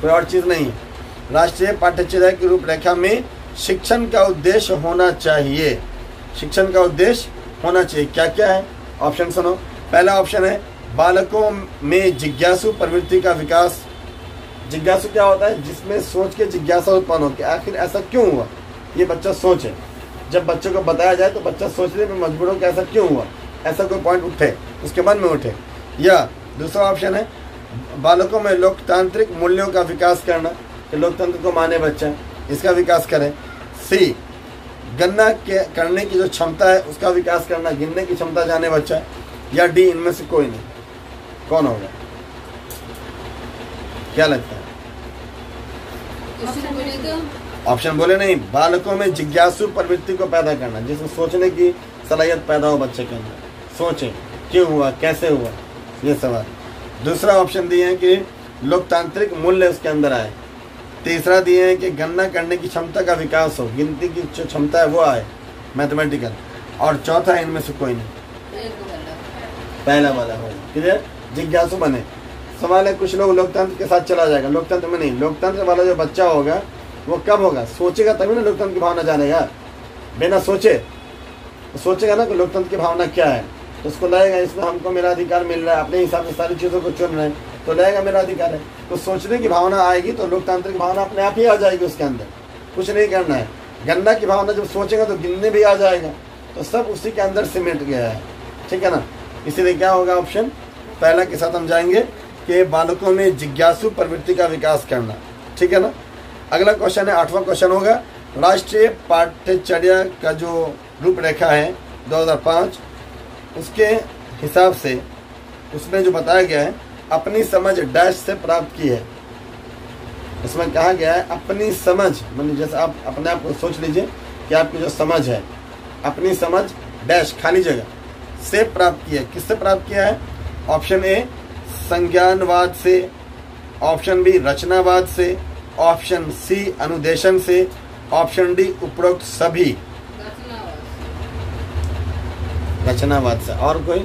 कोई और चीज़ नहीं। राष्ट्रीय पाठ्यचर्या की रूपरेखा में शिक्षण का उद्देश्य होना चाहिए। शिक्षण का उद्देश्य होना चाहिए। क्या क्या है? ऑप्शन सुनो। पहला ऑप्शन है बालकों में जिज्ञासु प्रवृत्ति का विकास। जिज्ञासु क्या होता है? जिसमें सोच के जिज्ञासा उत्पन्न हो कि आखिर ऐसा क्यों हुआ, ये बच्चा सोचे। जब बच्चों को बताया जाए तो बच्चा सोचने में मजबूर हो कि ऐसा क्यों हुआ, ऐसा कोई पॉइंट उठे, उसके मन में उठे। या दूसरा ऑप्शन है बालकों में लोकतांत्रिक मूल्यों का विकास करना, कि लोकतंत्र को माने बच्चा, इसका विकास करे। सी गणना करने की जो क्षमता है उसका विकास करना, गिनने की क्षमता जाने बच्चा। या डी इनमें से कोई नहीं। कौन होगा? क्या लगता है? ऑप्शन बोले नहीं। बालकों में जिज्ञासु प्रवृत्ति को पैदा करना, जिसमें सोचने की सलाहियत पैदा हो बच्चे के अंदर, सोचे क्यों हुआ, कैसे हुआ, ये सवाल। दूसरा ऑप्शन दिए हैं कि लोकतांत्रिक मूल्य उसके अंदर आए। तीसरा दिए हैं कि गणना करने की क्षमता का विकास हो, गिनती की जो क्षमता है वो आए, मैथमेटिकल। और चौथा इनमें से कोई नहीं, पहला वाला हो, क्लियर, जिज्ञासु बने। सवाल है कुछ लोग लोकतंत्र के साथ चला जाएगा, लोकतंत्र में नहीं। लोकतंत्र वाला जो बच्चा होगा वो कब होगा? सोचेगा तभी ना लोकतंत्र की भावना जानेगा। बिना सोचेगा ना कि लोकतंत्र की भावना क्या है, तो उसको लगेगा इसमें हमको मेरा अधिकार मिल रहा है, अपने हिसाब से सारी चीज़ों को चुन रहे हैं, तो लगेगा मेरा अधिकार है। तो सोचने की भावना आएगी तो लोकतांत्रिक भावना अपने आप ही आ जाएगी उसके अंदर, कुछ नहीं करना है। गणना की भावना जब सोचेगा तो गिनने भी आ जाएगा, तो सब उसी के अंदर सिमट गया है, ठीक है ना। इसीलिए क्या होगा? ऑप्शन पहला के साथ हम जाएंगे कि बालकों में जिज्ञासु प्रवृत्ति का विकास करना, ठीक है ना। अगला क्वेश्चन है 8वां क्वेश्चन होगा राष्ट्रीय पाठ्यचर्या का जो रूपरेखा है 2005, उसके हिसाब से उसमें जो बताया गया है अपनी समझ डैश से प्राप्त की है। इसमें कहा गया है अपनी समझ, मतलब जैसे आप अपने आप को सोच लीजिए कि आपकी जो समझ है, अपनी समझ डैश खाली जगह से प्राप्त की है। किससे प्राप्त किया है? ऑप्शन ए संज्ञानवाद से, ऑप्शन बी रचनावाद से, ऑप्शन सी अनुदेशन से, ऑप्शन डी उपरोक्त सभी। रचनावाद से। और कोई?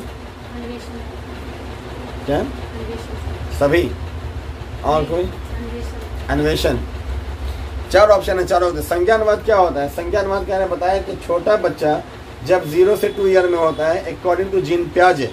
क्या? सभी। और कोई? अन्वेषण। चार ऑप्शन है, चारों। संज्ञानवाद क्या होता है? संज्ञानवाद क्या है बताया कि छोटा बच्चा जब 0 से 2 ईयर में होता है, अकॉर्डिंग टू जीन पियाजे,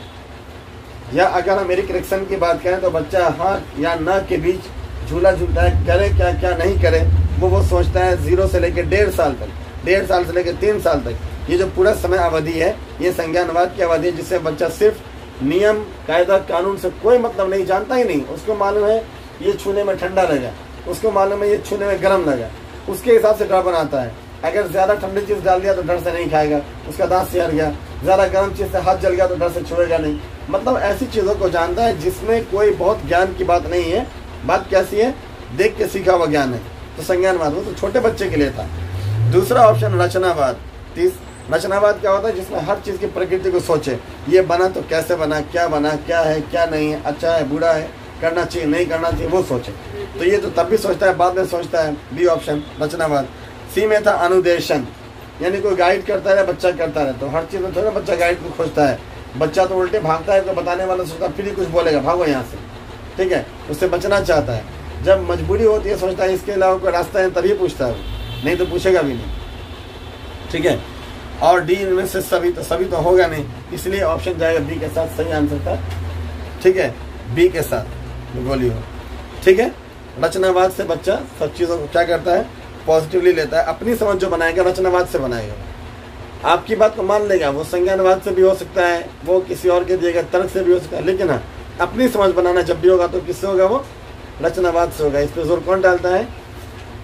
या अगर हम एरिक एरिक्सन की बात करें तो बच्चा हाँ या ना के बीच झूला झूलता है, करे क्या क्या नहीं करे वो सोचता है 0 से लेकर 1.5 साल तक, 1.5 साल से लेकर 3 साल तक। ये जो पूरा समय अवधि है ये संज्ञानवाद की अवधि है, जिससे बच्चा सिर्फ नियम कायदा कानून से कोई मतलब नहीं, जानता ही नहीं। उसको मालूम है ये छूने में ठंडा लगा, उसको मालूम है ये छूने में गर्म लगा, उसके हिसाब से डर बनाता है। अगर ज़्यादा ठंडी चीज़ डाल दिया तो डर से नहीं खाएगा, उसका दांत सिहर गया। ज़्यादा गर्म चीज़ से हाथ जल गया तो डर से छुएगा नहीं। मतलब ऐसी चीज़ों को जानता है जिसमें कोई बहुत ज्ञान की बात नहीं है। बात कैसी है? देख के सीखा हुआ ज्ञान है। तो संज्ञानवाद वो तो छोटे बच्चे के लिए था। दूसरा ऑप्शन रचनावाद। रचनावाद क्या होता है? जिसमें हर चीज़ की प्रकृति को सोचे, ये बना तो कैसे बना, क्या है क्या नहीं है, अच्छा है बुरा है, करना चाहिए नहीं करना चाहिए, वो सोचे। तो ये तो तब भी सोचता है, बाद में सोचता है। B option रचनावाद। सी में था अनुदेशन, यानी कोई गाइड करता रहे, बच्चा करता रहे। तो हर चीज़ में थोड़ा बच्चा गाइड को खोजता है, बच्चा तो उल्टे भागता है, तो बताने वाला सोचता है फिर ही कुछ बोलेगा, भागो यहाँ से, ठीक है, उससे बचना चाहता है। जब मजबूरी होती है सोचता है इसके अलावा कोई रास्ता है तभी पूछता है, नहीं तो पूछेगा भी नहीं, ठीक है। और डी इनमें से सभी तो होगा नहीं, इसलिए ऑप्शन जाएगा बी के साथ, सही आंसर था, ठीक है, बी के साथ बोली हो, ठीक है। रचनावाद से बच्चा सब चीज़ों को क्या करता है? पॉजिटिवली लेता है। अपनी समझ जो बनाएगा रचनावाद से बनाएगा, आपकी बात को मान लेगा। वो संज्ञानवाद से भी हो सकता है, वो किसी और के दिएगा तर्क से भी हो सकता है, लेकिन हाँ अपनी समझ बनाना जब भी होगा तो किससे होगा? वो रचनावाद से होगा। इस पर जोर कौन डालता है?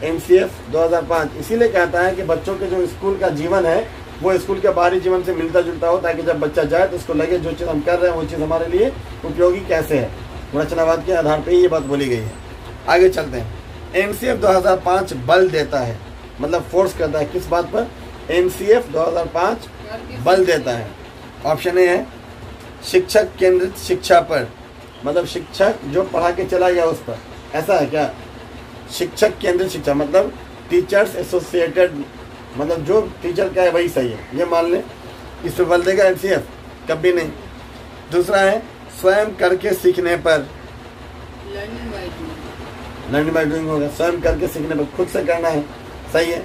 एनसीएफ 2005 इसीलिए कहता है कि बच्चों के जो स्कूल का जीवन है वो स्कूल के बाहरी जीवन से मिलता जुलता हो, ताकि जब बच्चा जाए तो उसको लगे जो चीज़ हम कर रहे हैं वो चीज़ हमारे लिए उपयोगी कैसे है। रचनावाद के आधार पर ये बात बोली गई है। आगे चलते हैं। एनसीएफ 2005 बल देता है, मतलब फोर्स करता है किस बात पर? एनसीएफ 2005 बल देता है। ऑप्शन ए है शिक्षक केंद्रित शिक्षा पर, मतलब शिक्षक जो पढ़ा के चला गया उस पर। ऐसा है क्या? शिक्षक केंद्रित शिक्षा मतलब टीचर्स एसोसिएटेड, मतलब जो टीचर का है वही सही है, ये मान लें। इस पर बल देगा एनसीएफ? कभी नहीं। दूसरा है स्वयं करके सीखने पर, लर्निंग बाय डूइंग होगा, स्वयं करके सीखने पर, खुद से करना है, सही है,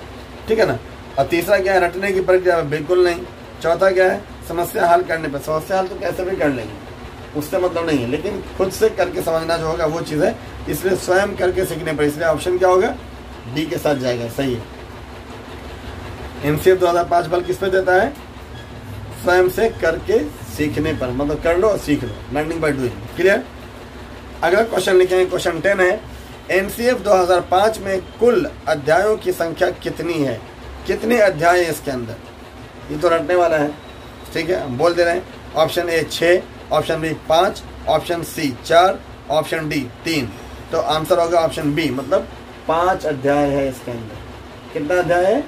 ठीक है ना। और तीसरा क्या है? रटने की प्रक्रिया में, बिल्कुल नहीं। चौथा क्या है? समस्या हल करने पर, समस्या हल तो कैसे भी कर लेंगे, उससे मतलब नहीं है, लेकिन खुद से करके समझना जो होगा वो चीज़ है, इसलिए स्वयं करके सीखने पर, इसलिए ऑप्शन क्या होगा? डी के साथ जाएगा, सही है। एनसीएफ 2005 बल किस पे देता है? स्वयं से करके सीखने पर, मतलब कर लो और सीख लो, लर्निंग बाय डूइंग। क्लियर? अगला क्वेश्चन लिखेंगे, क्वेश्चन 10 है एनसीएफ 2005 में कुल अध्यायों की संख्या कितनी है? कितने अध्याय है इसके अंदर? ये तो रटने वाला है, ठीक है, हम बोल दे रहे हैं। Option A 6, option B 5, option C 4, option D 3। तो आंसर होगा ऑप्शन बी, मतलब 5 अध्याय है इसके अंदर। कितना अध्याय है?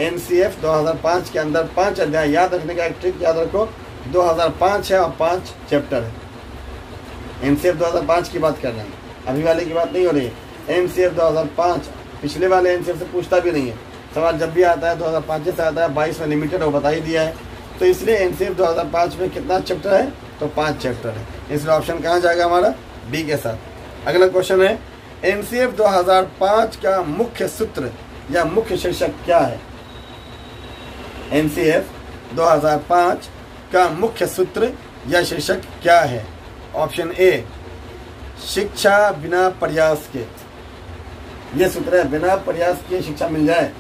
एनसीएफ 2005 के अंदर 5 अध्याय। याद रखने का एक ट्रिक याद रखो, 2005 है और 5 चैप्टर है। एनसीएफ 2005 की बात कर रहे हैं, अभी वाले की बात नहीं हो रही है। एनसीएफ 2005 पिछले वाले एनसीएफ से पूछता भी नहीं है, सवाल जब भी आता है 2005 से आता है, 22 में लिमिटेड वो बता ही दिया है। तो इसलिए एनसीएफ 2005 में कितना चैप्टर है? तो 5 चैप्टर है, इसलिए ऑप्शन कहाँ जाएगा हमारा? बी के साथ। अगला क्वेश्चन है एनसीएफ 2005 का मुख्य सूत्र या मुख्य शीर्षक क्या है? एनसीएफ 2005 का मुख्य सूत्र या शीर्षक क्या है? ऑप्शन ए शिक्षा बिना प्रयास के, ये सूत्र है, बिना प्रयास के शिक्षा मिल जाए।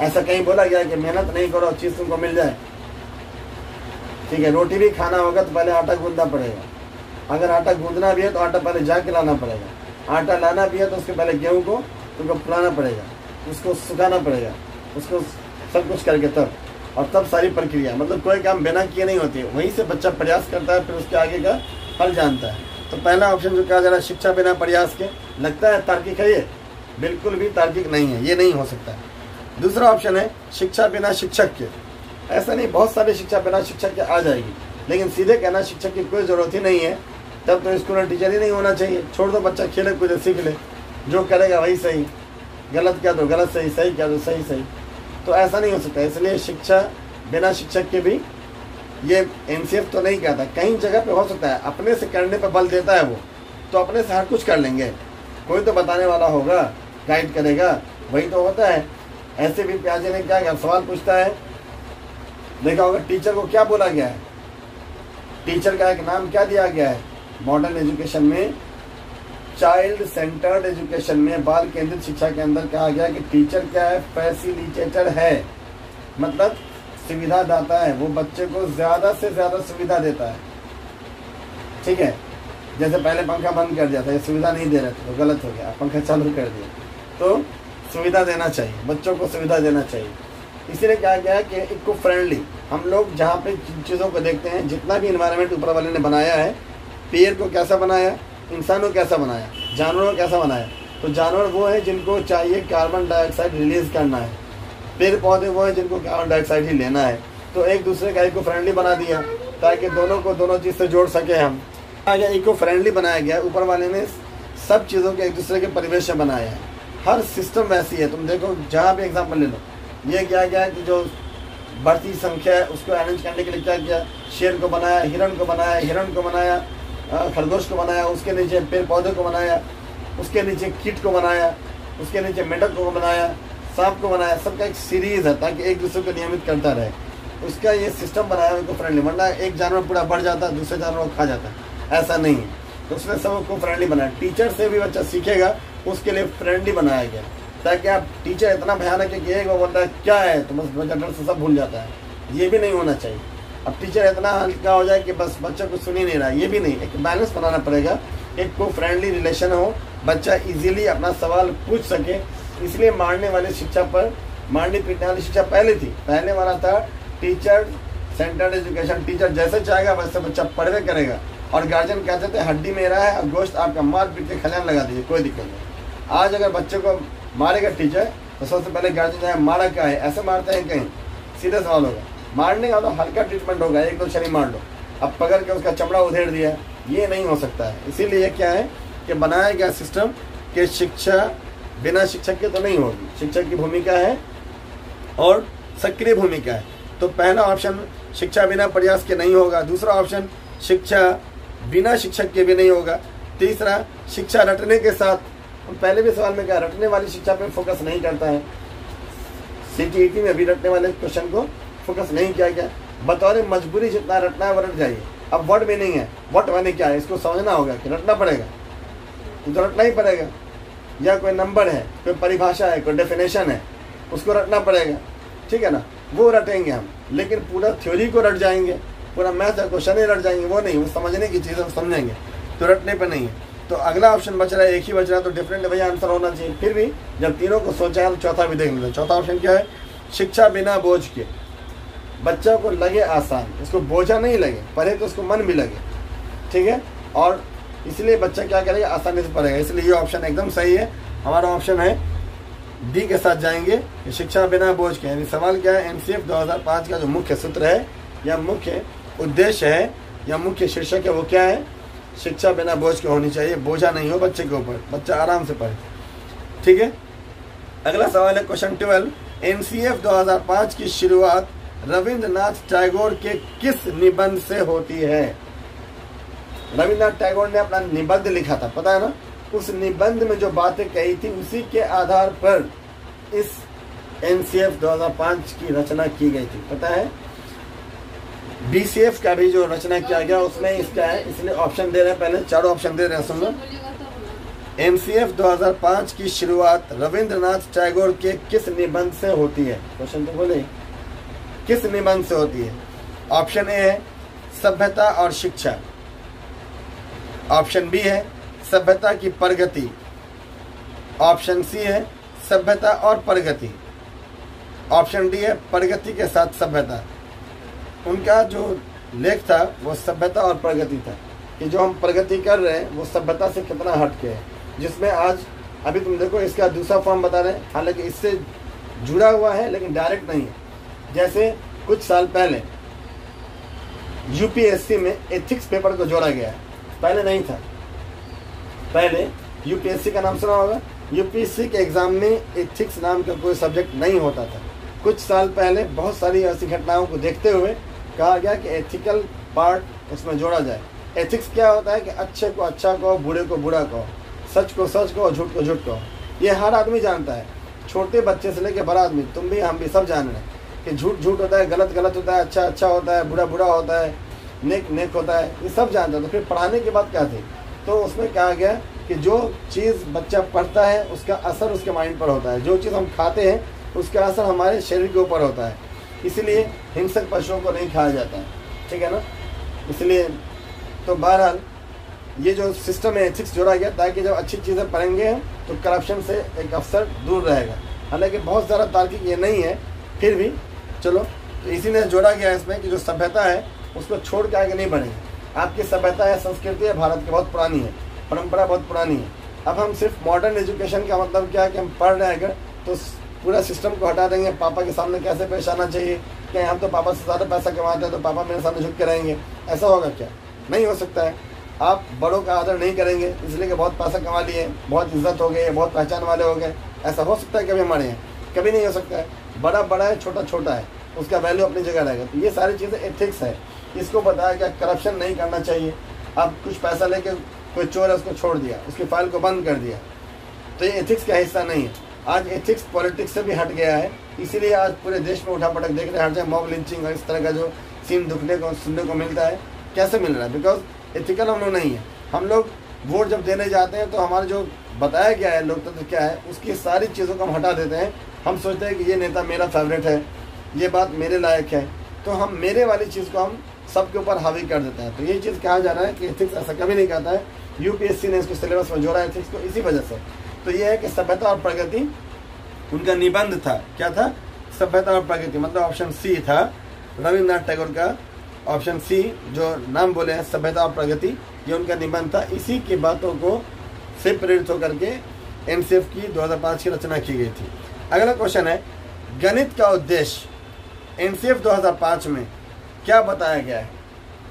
ऐसा कहीं बोला गया कि मेहनत नहीं करो चीज तुमको मिल जाए, ठीक है। रोटी भी खाना होगा तो पहले आटा गूंदना पड़ेगा, अगर आटा गूंदना भी है तो आटा पहले जाके लाना पड़ेगा, आटा लाना भी है तो उसके पहले गेहूं को तुमको फुलाना पड़ेगा, उसको सुखाना पड़ेगा, उसको सब कुछ करके तब सारी प्रक्रिया, मतलब कोई काम बिना किए नहीं होती है। वहीं से बच्चा प्रयास करता है, फिर उसके आगे का फल जानता है। तो पहला ऑप्शन जो कहा जा रहा है शिक्षा बिना प्रयास के, लगता है तार्किक है, ये बिल्कुल भी तार्किक नहीं है, ये नहीं हो सकता है। दूसरा ऑप्शन है शिक्षा बिना शिक्षक के, ऐसा नहीं, बहुत सारी शिक्षा बिना शिक्षक के आ जाएगी, लेकिन सीधे कहना शिक्षक की कोई ज़रूरत ही नहीं है, तब तो स्कूल में टीचर ही नहीं होना चाहिए। छोड़ दो, बच्चा खेले कूदे सीख ले, जो करेगा वही सही, गलत क्या तो गलत सही, सही क्या तो सही सही, तो ऐसा नहीं हो सकता। इसलिए शिक्षा बिना शिक्षक के भी ये एनसीएफ तो नहीं कहता, कहीं जगह पे हो सकता है, अपने से करने पर बल देता है वो, तो अपने से हर कुछ कर लेंगे, कोई तो बताने वाला होगा, गाइड करेगा, वही तो होता है। ऐसे भी प्याजे ने क्या किया, सवाल पूछता है, देखा होगा टीचर को क्या बोला गया है, टीचर का एक नाम क्या दिया गया है मॉडर्न एजुकेशन में, चाइल्ड सेंटर्ड एजुकेशन में, बाल केंद्रित शिक्षा के अंदर कहा गया कि टीचर क्या है, फैसिलिटेटर है, मतलब सुविधा दाता है, वो बच्चे को ज्यादा से ज्यादा सुविधा देता है, ठीक है। जैसे पहले पंखा बंद कर दिया था, ये सुविधा नहीं दे रहे थे तो गलत हो गया, पंखा चालू कर दिया, तो सुविधा देना चाहिए, बच्चों को सुविधा देना चाहिए। इसीलिए कहा गया है कि इको फ्रेंडली, हम लोग जहाँ पे चीज़ों को देखते हैं, जितना भी इन्वायरमेंट ऊपर वाले ने बनाया है, पेड़ को कैसा बनाया, इंसान को कैसा बनाया, जानवरों को कैसा बनाया, तो जानवर वो है जिनको चाहिए कार्बन डाइऑक्साइड रिलीज करना है, पेड़ पौधे वो हैं जिनको कार्बन डाइऑक्साइड ही लेना है, तो एक दूसरे का इको फ्रेंडली बना दिया ताकि दोनों को दोनों चीज़ से जोड़ सके हम। आगे इको फ्रेंडली बनाया गया, ऊपर वाले ने सब चीज़ों के एक दूसरे के परिवेश में बनाया है। हर सिस्टम वैसी है, तुम देखो जहाँ भी एग्जाम्पल ले लो, ये क्या है कि जो बढ़ती संख्या है उसको अरेंज करने के लिए क्या किया, शेर को बनाया, हिरण को बनाया, हिरण को बनाया, खरगोश को बनाया, उसके नीचे पेड़ पौधे को बनाया, उसके नीचे कीट को बनाया, उसके नीचे मेंढक को बनाया, सांप को बनाया। सबका एक सीरीज है ताकि एक दूसरे को नियमित करता रहे, उसका ये सिस्टम बनाया इको फ्रेंडली। वरना एक जानवर पूरा बढ़ जाता है, दूसरे जानवर को खा जाता है, ऐसा नहीं है। तो उसने सबको फ्रेंडली बनाया। टीचर से भी बच्चा सीखेगा, उसके लिए फ्रेंडली बनाया गया ताकि आप टीचर इतना भयानक है कि एक वो बोलता है क्या है तो बस बच्चा डर से सब भूल जाता है, ये भी नहीं होना चाहिए। अब टीचर इतना हल्का हो जाए कि बस बच्चा कुछ सुन ही नहीं रहा, ये भी नहीं। एक बैलेंस बनाना पड़ेगा, एक को फ्रेंडली रिलेशन हो, बच्चा इजीली अपना सवाल पूछ सके। इसलिए मारने वाली शिक्षा पर, मारने पीटने वाली शिक्षा पहले थी। पहले वाला था टीचर सेंटर्ड एजुकेशन, टीचर जैसे चाहेगा वैसे बच्चा पढ़वे करेगा, और गार्जियन कहते थे हड्डी मेरा है और गोश्त आपका, मार पीट के खलियान लगा दीजिए, कोई दिक्कत नहीं। आज अगर बच्चे को मारेगा टीचर तो सबसे पहले गार्जियन जाए मारा क्या है, ऐसे मारते हैं कहीं, सीधा सवाल होगा। मारने का तो हल्का ट्रीटमेंट होगा, एक दो शरीर मार लो, अब पकड़ के उसका चमड़ा उधेड़ दिया, ये नहीं हो सकता है। इसीलिए क्या है कि बनाया गया सिस्टम कि शिक्षा बिना शिक्षक के तो नहीं होगी, शिक्षक की भूमिका है और सक्रिय भूमिका है। तो पहला ऑप्शन शिक्षा बिना प्रयास के नहीं होगा, दूसरा ऑप्शन शिक्षा बिना शिक्षक के भी नहीं होगा, तीसरा शिक्षा रटने के साथ। पहले भी सवाल में क्या, रटने वाली शिक्षा पे फोकस नहीं करता है, CTET में भी रटने वाले क्वेश्चन को फोकस नहीं किया गया। बतौर मजबूरी जितना रटना है वो रट जाइए। अब वर्ड मीनिंग है, वर्ड माने क्या है, इसको समझना होगा कि रटना पड़ेगा, तो रटना ही पड़ेगा। या कोई नंबर है, कोई परिभाषा है, कोई डेफिनेशन है, उसको रटना पड़ेगा, ठीक है ना, वो रटेंगे हम। लेकिन पूरा थ्योरी को रट जाएंगे, पूरा मैथ का क्वेश्चन ही रट जाएंगे, वो नहीं, वो समझने की चीज़ हम समझेंगे, तो रटने पे नहीं है। तो अगला ऑप्शन बच रहा है, एक ही बच रहा है, तो डिफरेंट भैया आंसर होना चाहिए। फिर भी जब तीनों को सोचा है तो चौथा भी देख लेते हैं। चौथा ऑप्शन क्या है, शिक्षा बिना बोझ के, बच्चा को लगे आसान, इसको बोझा नहीं लगे, पढ़े तो उसको मन भी लगे, ठीक है, और इसलिए बच्चा क्या करेगा, आसानी से पढ़ेगा। इसलिए ये ऑप्शन एकदम सही है। हमारा ऑप्शन है डी के साथ जाएंगे, शिक्षा बिना बोझ के। यानी सवाल क्या है, NCF 2005 का जो मुख्य सूत्र है या मुख्य उद्देश्य है या मुख्य शीर्षक है वो क्या है, शिक्षा बिना बोझ के होनी चाहिए, बोझा नहीं हो बच्चे के ऊपर, बच्चा आराम से पढ़े, ठीक है। अगला सवाल है क्वेश्चन 12, NCF 2005 की शुरुआत रविंद्रनाथ टैगोर के किस निबंध से होती है। रविंद्रनाथ टैगोर ने अपना निबंध लिखा था, पता है ना, उस निबंध में जो बातें कही थी उसी के आधार पर इस NCF 2005 की रचना की गई थी, पता है। BCF का भी जो रचना किया गया उसमें इसका है, इसलिए ऑप्शन दे रहे हैं, पहले चारों ऑप्शन दे रहे हैं, सुन लो। NCF 2005 की शुरुआत रविंद्रनाथ टैगोर के किस निबंध से होती है, क्वेश्चन तो बोले किस निबंध से होती है। ऑप्शन ए है सभ्यता और शिक्षा, ऑप्शन बी है सभ्यता की प्रगति, ऑप्शन सी है सभ्यता और प्रगति, ऑप्शन डी है प्रगति के साथ सभ्यता। उनका जो लेख था वो सभ्यता और प्रगति था, कि जो हम प्रगति कर रहे हैं वो सभ्यता से कितना हट के है, जिसमें आज अभी तुम देखो इसका दूसरा फॉर्म बता रहे हैं, हालांकि इससे जुड़ा हुआ है लेकिन डायरेक्ट नहीं है। जैसे कुछ साल पहले UPSC में एथिक्स पेपर को जोड़ा गया है, पहले नहीं था। पहले UPSC का नाम सुना होगा, UPSC के एग्जाम में एथिक्स नाम का कोई सब्जेक्ट नहीं होता था। कुछ साल पहले बहुत सारी ऐसी घटनाओं को देखते हुए कहा गया कि एथिकल पार्ट उसमें जोड़ा जाए। एथिक्स क्या होता है कि अच्छे को अच्छा कहो, बुरे को बुरा कहो, सच को सच कहो, झूठ को झूठ कहो। ये हर आदमी जानता है, छोटे बच्चे से लेकर बड़ा आदमी, तुम भी हम भी सब जान रहे हैं कि झूठ झूठ होता है, गलत गलत होता है, अच्छा अच्छा होता है, बुरा बुरा होता है, नेक नेक होता है, ये सब जानता है। तो फिर पढ़ाने की बात क्या थी, तो उसमें कहा गया कि जो चीज़ बच्चा पढ़ता है उसका असर उसके माइंड पर होता है, जो चीज़ हम खाते हैं उसका असर हमारे शरीर के ऊपर होता है, इसलिए हिंसक पशुओं को नहीं खाया जाता है, ठीक है ना। इसलिए तो बहरहाल ये जो सिस्टम है एथिक्स जोड़ा गया ताकि जब अच्छी चीज़ें पढ़ेंगे तो करप्शन से एक अफसर दूर रहेगा। हालांकि बहुत ज़्यादा तार्किक ये नहीं है, फिर भी चलो, तो इसी ने जोड़ा गया इसमें कि जो सभ्यता है उसको छोड़ के आगे नहीं बढ़ेंगे। आपकी सभ्यता है, संस्कृति है, भारत की बहुत पुरानी है, परंपरा बहुत पुरानी है। अब हम सिर्फ मॉडर्न एजुकेशन का मतलब क्या है कि हम पढ़ रहे हैं अगर तो पूरा सिस्टम को हटा देंगे, पापा के सामने कैसे पेश आना चाहिए, क्या हम तो पापा से ज़्यादा पैसा कमाते हैं तो पापा मेरे सामने झुक के रहेंगे, ऐसा होगा क्या? नहीं हो सकता है। आप बड़ों का आदर नहीं करेंगे इसलिए कि बहुत पैसा कमा लिए, बहुत इज्जत हो गई, बहुत पहचान वाले हो गए, ऐसा हो सकता है कभी हमारे यहाँ? कभी नहीं हो सकता है। बड़ा बड़ा है, छोटा छोटा है, उसका वैल्यू अपनी जगह रहेगा। तो ये सारी चीज़ें एथिक्स है। इसको बताया क्या करप्शन नहीं करना चाहिए। अब कुछ पैसा लेके कोई चोर है उसको छोड़ दिया, उसकी फाइल को बंद कर दिया, तो ये एथिक्स का हिस्सा नहीं है। आज एथिक्स पॉलिटिक्स से भी हट गया है, इसीलिए आज पूरे देश में उठापटक देख रहे हैं, हर जगह मॉब लिंचिंग और इस तरह का जो सीन दुखने को सुनने को मिलता है। कैसे मिल रहा है? बिकॉज एथिकल हम लोग नहीं है। हम लोग वोट जब देने जाते हैं तो हमारा जो बताया गया है लोकतंत्र क्या है, उसकी सारी चीज़ों को हम हटा देते हैं। हम सोचते हैं कि ये नेता मेरा फेवरेट है, ये बात मेरे लायक है, तो हम मेरे वाली चीज़ को हम सबके ऊपर हावी कर देते हैं। तो ये चीज़ कहा जा रहा है कि एथिक्स ऐसा कभी नहीं कहता है। यूपीएससी ने इसको सिलेबस में जोड़ा एथिक्स को इसी वजह से। तो ये है कि सभ्यता और प्रगति उनका निबंध था। क्या था? सभ्यता और प्रगति, मतलब ऑप्शन सी था रविन्द्रनाथ टैगोर का। ऑप्शन सी जो नाम बोले हैं सभ्यता और प्रगति, ये उनका निबंध था। इसी की बातों को से प्रेरित होकर के एनसीएफ की 2005 की रचना की गई थी। अगला क्वेश्चन है, गणित का उद्देश्य एनसीएफ 2005 में क्या बताया गया है?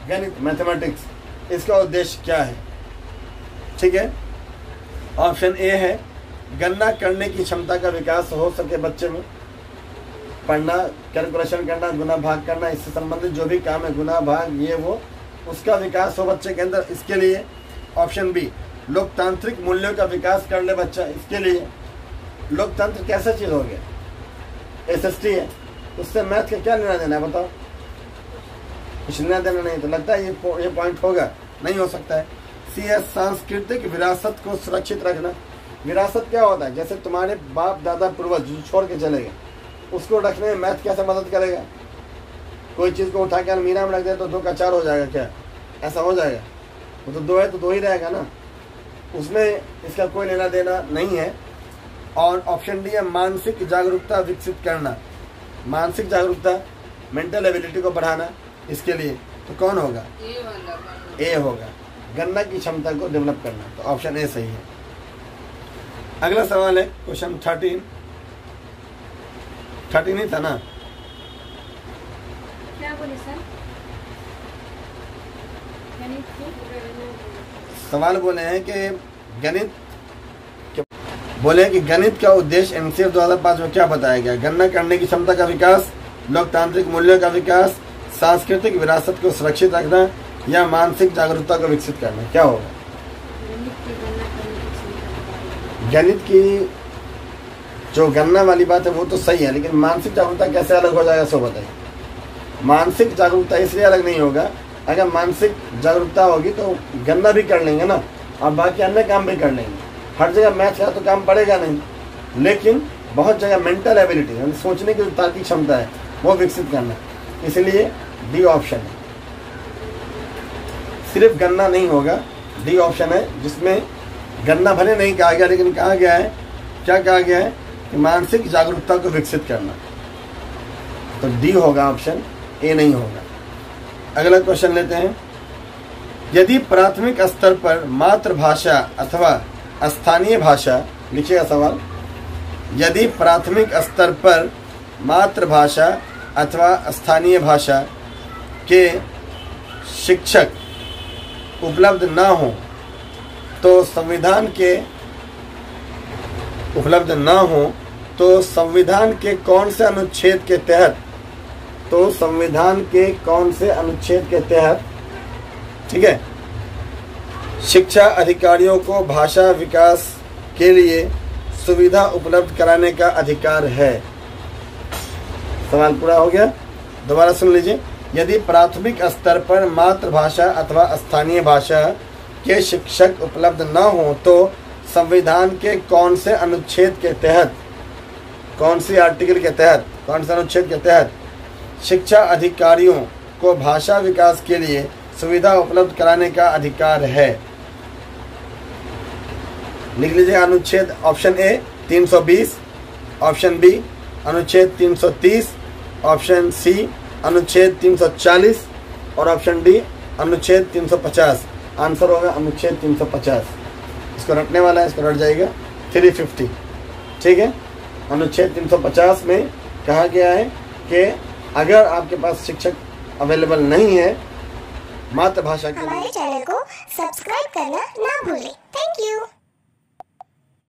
गणित, मैथमेटिक्स, इसका उद्देश्य क्या है? ठीक है, ऑप्शन ए है गणना करने की क्षमता का विकास हो सके बच्चे में, पढ़ना, कैलकुलेशन करना, गुना भाग करना, इससे संबंधित जो भी काम है, गुना भाग ये वो, उसका विकास हो बच्चे के अंदर, इसके लिए। ऑप्शन बी लोकतांत्रिक मूल्यों का विकास कर ले बच्चा, इसके लिए। लोकतंत्र कैसा चीज़ हो गया? एसएसटी है, उससे मैथ का क्या लेना देना है बताओ? कुछ लेना देना नहीं। तो लगता है ये पॉइंट होगा, नहीं हो सकता है। सी है सांस्कृतिक विरासत को सुरक्षित रखना। विरासत क्या होता है? जैसे तुम्हारे बाप दादा पूर्वज जो छोड़ के चले गए, उसको रखने में मैथ कैसे मदद करेगा? कोई चीज़ को उठा के अलमीरा में रख दे तो 2 का 4 हो जाएगा क्या? ऐसा हो जाएगा? वो तो 2 है तो 2 ही रहेगा ना, उसमें इसका कोई लेना देना नहीं है। और ऑप्शन डी है मानसिक जागरूकता विकसित करना। मानसिक जागरूकता, मेंटल एबिलिटी को बढ़ाना, इसके लिए। तो कौन होगा? ए होगा, गणना की क्षमता को डेवलप करना। तो ऑप्शन ए सही है। अगला सवाल है क्वेश्चन 13 ही था ना? क्या बोले सर? सवाल बोले हैं कि गणित का उद्देश्य एनसीएफ 2005 में क्या बताया गया? गणना करने की क्षमता का विकास, लोकतांत्रिक मूल्यों का विकास, सांस्कृतिक विरासत को सुरक्षित रखना, या मानसिक जागरूकता को विकसित करना। क्या होगा? गणित की जो गणना वाली बात है वो तो सही है, लेकिन मानसिक जागरूकता कैसे अलग हो जाएगा? सो बताइए। मानसिक जागरूकता इसलिए अलग नहीं होगा, अगर मानसिक जागरूकता होगी तो गणना भी कर लेंगे ना, और बाकी अन्य काम भी कर लेंगे। हर जगह मैथ का तो काम पड़ेगा नहीं, लेकिन बहुत जगह मेंटल एबिलिटी यानी सोचने की जो तार्किक क्षमता है वो विकसित करना। इसलिए डी ऑप्शन है। सिर्फ गणना नहीं होगा, डी ऑप्शन है, जिसमें गणना भले नहीं कहा गया, लेकिन कहा गया है, क्या कहा गया है कि मानसिक जागरूकता को विकसित करना। तो डी होगा ऑप्शन, ए नहीं होगा। अगला क्वेश्चन लेते हैं, यदि प्राथमिक स्तर पर मातृभाषा अथवा स्थानीय भाषा, लिखिएगा सवाल, यदि प्राथमिक स्तर पर मातृभाषा अथवा स्थानीय भाषा के शिक्षक उपलब्ध ना हो तो संविधान के कौन से अनुच्छेद के तहत, ठीक है, शिक्षा अधिकारियों को भाषा विकास के लिए सुविधा उपलब्ध कराने का अधिकार है। सवाल पूरा हो गया, दोबारा सुन लीजिए। यदि प्राथमिक स्तर पर मातृभाषा अथवा स्थानीय भाषा के शिक्षक उपलब्ध न हो तो संविधान के कौन से अनुच्छेद के तहत, कौन सी आर्टिकल के तहत, कौन से अनुच्छेद के तहत शिक्षा अधिकारियों को भाषा विकास के लिए सुविधा उपलब्ध कराने का अधिकार है? लिख लीजिए अनुच्छेद। ऑप्शन ए 320, ऑप्शन बी अनुच्छेद 330, ऑप्शन सी अनुच्छेद 340 और ऑप्शन डी अनुच्छेद 350। आंसर होगा अनुच्छेद 350। इसको रटने वाला है, इसको रट जाएगा 350। ठीक है, अनुच्छेद 350 में कहा गया है कि अगर आपके पास शिक्षक अवेलेबल नहीं है मातृभाषा के लिए, हमारे चैनल को सब्सक्राइब करना ना भूलें। Thank you.